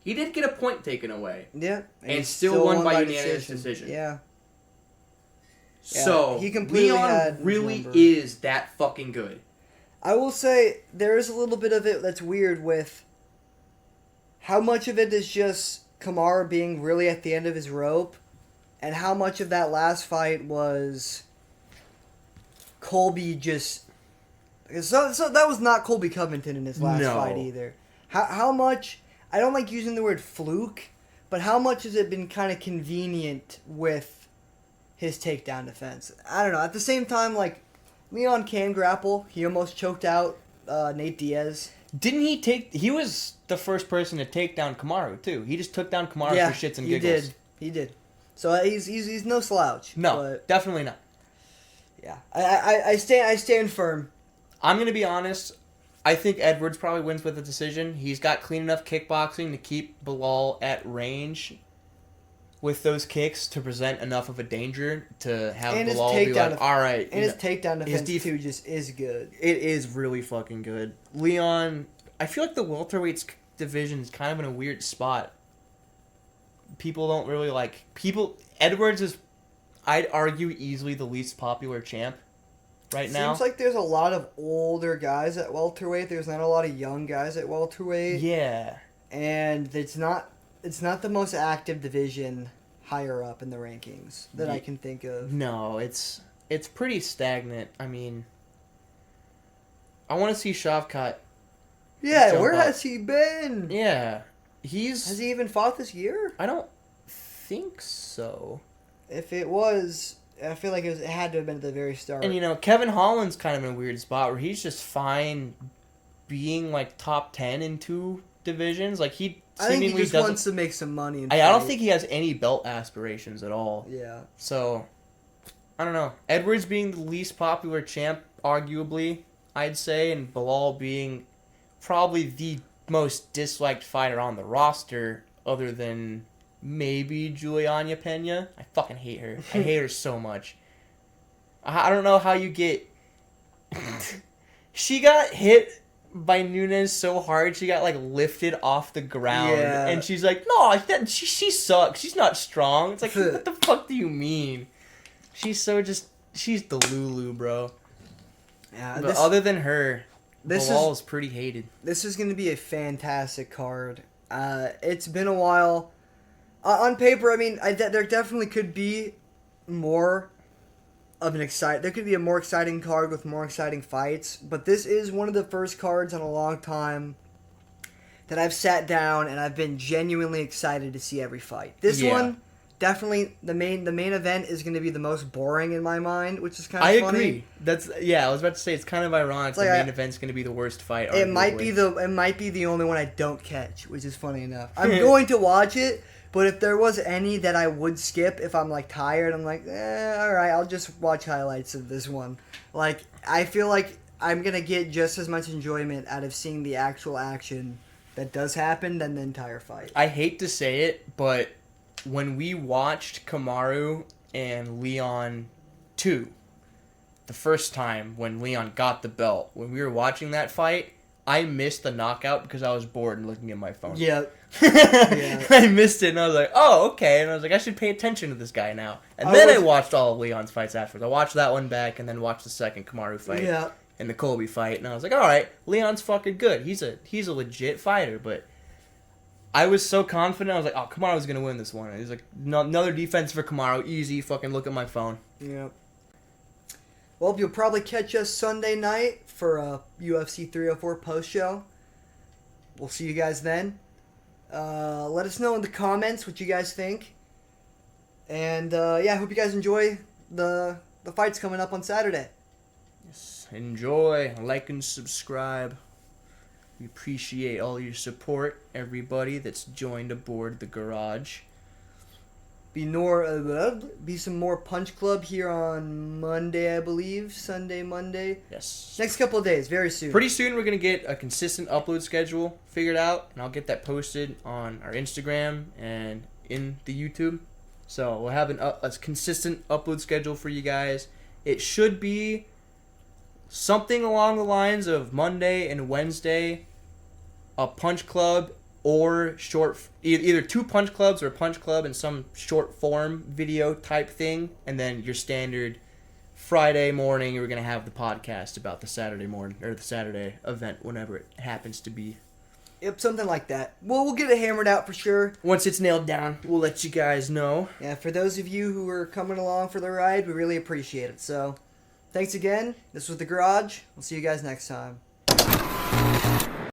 He did get a point taken away. Yeah. And still won by unanimous decision. Yeah. So, he completely Leon really is that fucking good. I will say, there is a little bit of it that's weird with how much of it is just Kamaru being really at the end of his rope, and how much of that last fight was Colby just... So that was not Colby Covington in his last fight either. How much... I don't like using the word fluke, but how much has it been kind of convenient with his takedown defense? I don't know. At the same time, Leon can grapple. He almost choked out Nate Diaz. Didn't he he was the first person to take down Kamaru, too. He just took down Kamaru for shits and giggles. He did. So he's no slouch. No, definitely not. Yeah. I stand firm. I'm going to be honest. I think Edwards probably wins with a decision. He's got clean enough kickboxing to keep Bilal at range with those kicks to present enough of a danger to have Bilal be like, all right. And his takedown defense, too, just is good. It is really fucking good. Leon, I feel like the welterweights division is kind of in a weird spot. People don't really Edwards is, I'd argue, easily the least popular champ right now. Seems like there's a lot of older guys at welterweight. There's not a lot of young guys at welterweight. Yeah. And it's not the most active division higher up in the rankings that I can think of. No, it's pretty stagnant. I mean, I want to see Shavkat. Yeah, where has he been? Yeah. Has he even fought this year? I don't think so. If it was, I feel like it had to have been at the very start. And, you know, Kevin Holland's kind of in a weird spot where he's just fine being, like, top 10 in 2 divisions. Like, he I think he seemingly just doesn't... wants to make some money. I don't think he has any belt aspirations at all. Yeah. So, I don't know. Edwards being the least popular champ, arguably, I'd say, and Bilal being probably the most disliked fighter on the roster, other than maybe Juliana Pena. I fucking hate her. I hate her so much. I don't know how you get... She got hit by Nunes so hard, she got, like, lifted off the ground. Yeah. And she's like, no, she sucks. She's not strong. It's like, what the fuck do you mean? She's the Lulu, bro. Yeah, But other than her, Bilal is pretty hated. This is going to be a fantastic card. It's been a while. On paper, I mean, there definitely could be more of an there could be a more exciting card with more exciting fights, but this is one of the first cards in a long time that I've sat down and I've been genuinely excited to see every fight. This one, definitely the main event is going to be the most boring in my mind, which is kind of funny. I agree. I was about to say it's kind of ironic. The main event's going to be the worst fight. It might be the only one I don't catch, which is funny enough. I'm going to watch it. But if there was any that I would skip if I'm, like, tired, I'm like, alright, I'll just watch highlights of this one. Like, I feel like I'm going to get just as much enjoyment out of seeing the actual action that does happen than the entire fight. I hate to say it, but when we watched Kamaru and Leon 2, the first time when Leon got the belt, when we were watching that fight, I missed the knockout because I was bored and looking at my phone. Yeah. I missed it and I was like, oh, okay. And I was like, I should pay attention to this guy now. And then I watched all of Leon's fights afterwards. I watched that one back and then watched the second Kamaru fight and the Colby fight. And I was like, all right, Leon's fucking good. He's a legit fighter. But I was so confident. I was like, oh, Kamaru's going to win this one. He's like, no, another defense for Kamaru. Easy. Fucking look at my phone. Yeah. Well, you'll probably catch us Sunday night for a UFC 304 post show. We'll see you guys then. Let us know in the comments what you guys think. And I hope you guys enjoy the fights coming up on Saturday. Yes, enjoy, like and subscribe. We appreciate all your support, everybody that's joined aboard the garage. Be some more Punch Club here on Monday, I believe. Sunday, Monday. Yes. Next couple of days, very soon. Pretty soon we're going to get a consistent upload schedule figured out, and I'll get that posted on our Instagram and in the YouTube. So we'll have a consistent upload schedule for you guys. It should be something along the lines of Monday and Wednesday, a Punch Club, or either 2 Punch Clubs or a Punch Club and some short form video type thing, and then your standard Friday morning we're going to have the podcast about the Saturday morning or the Saturday event whenever it happens to be. Yep, something like that. Well, we'll get it hammered out for sure. Once it's nailed down, we'll let you guys know. Yeah, for those of you who are coming along for the ride, we really appreciate it. So, thanks again. This was The Garage. We'll see you guys next time.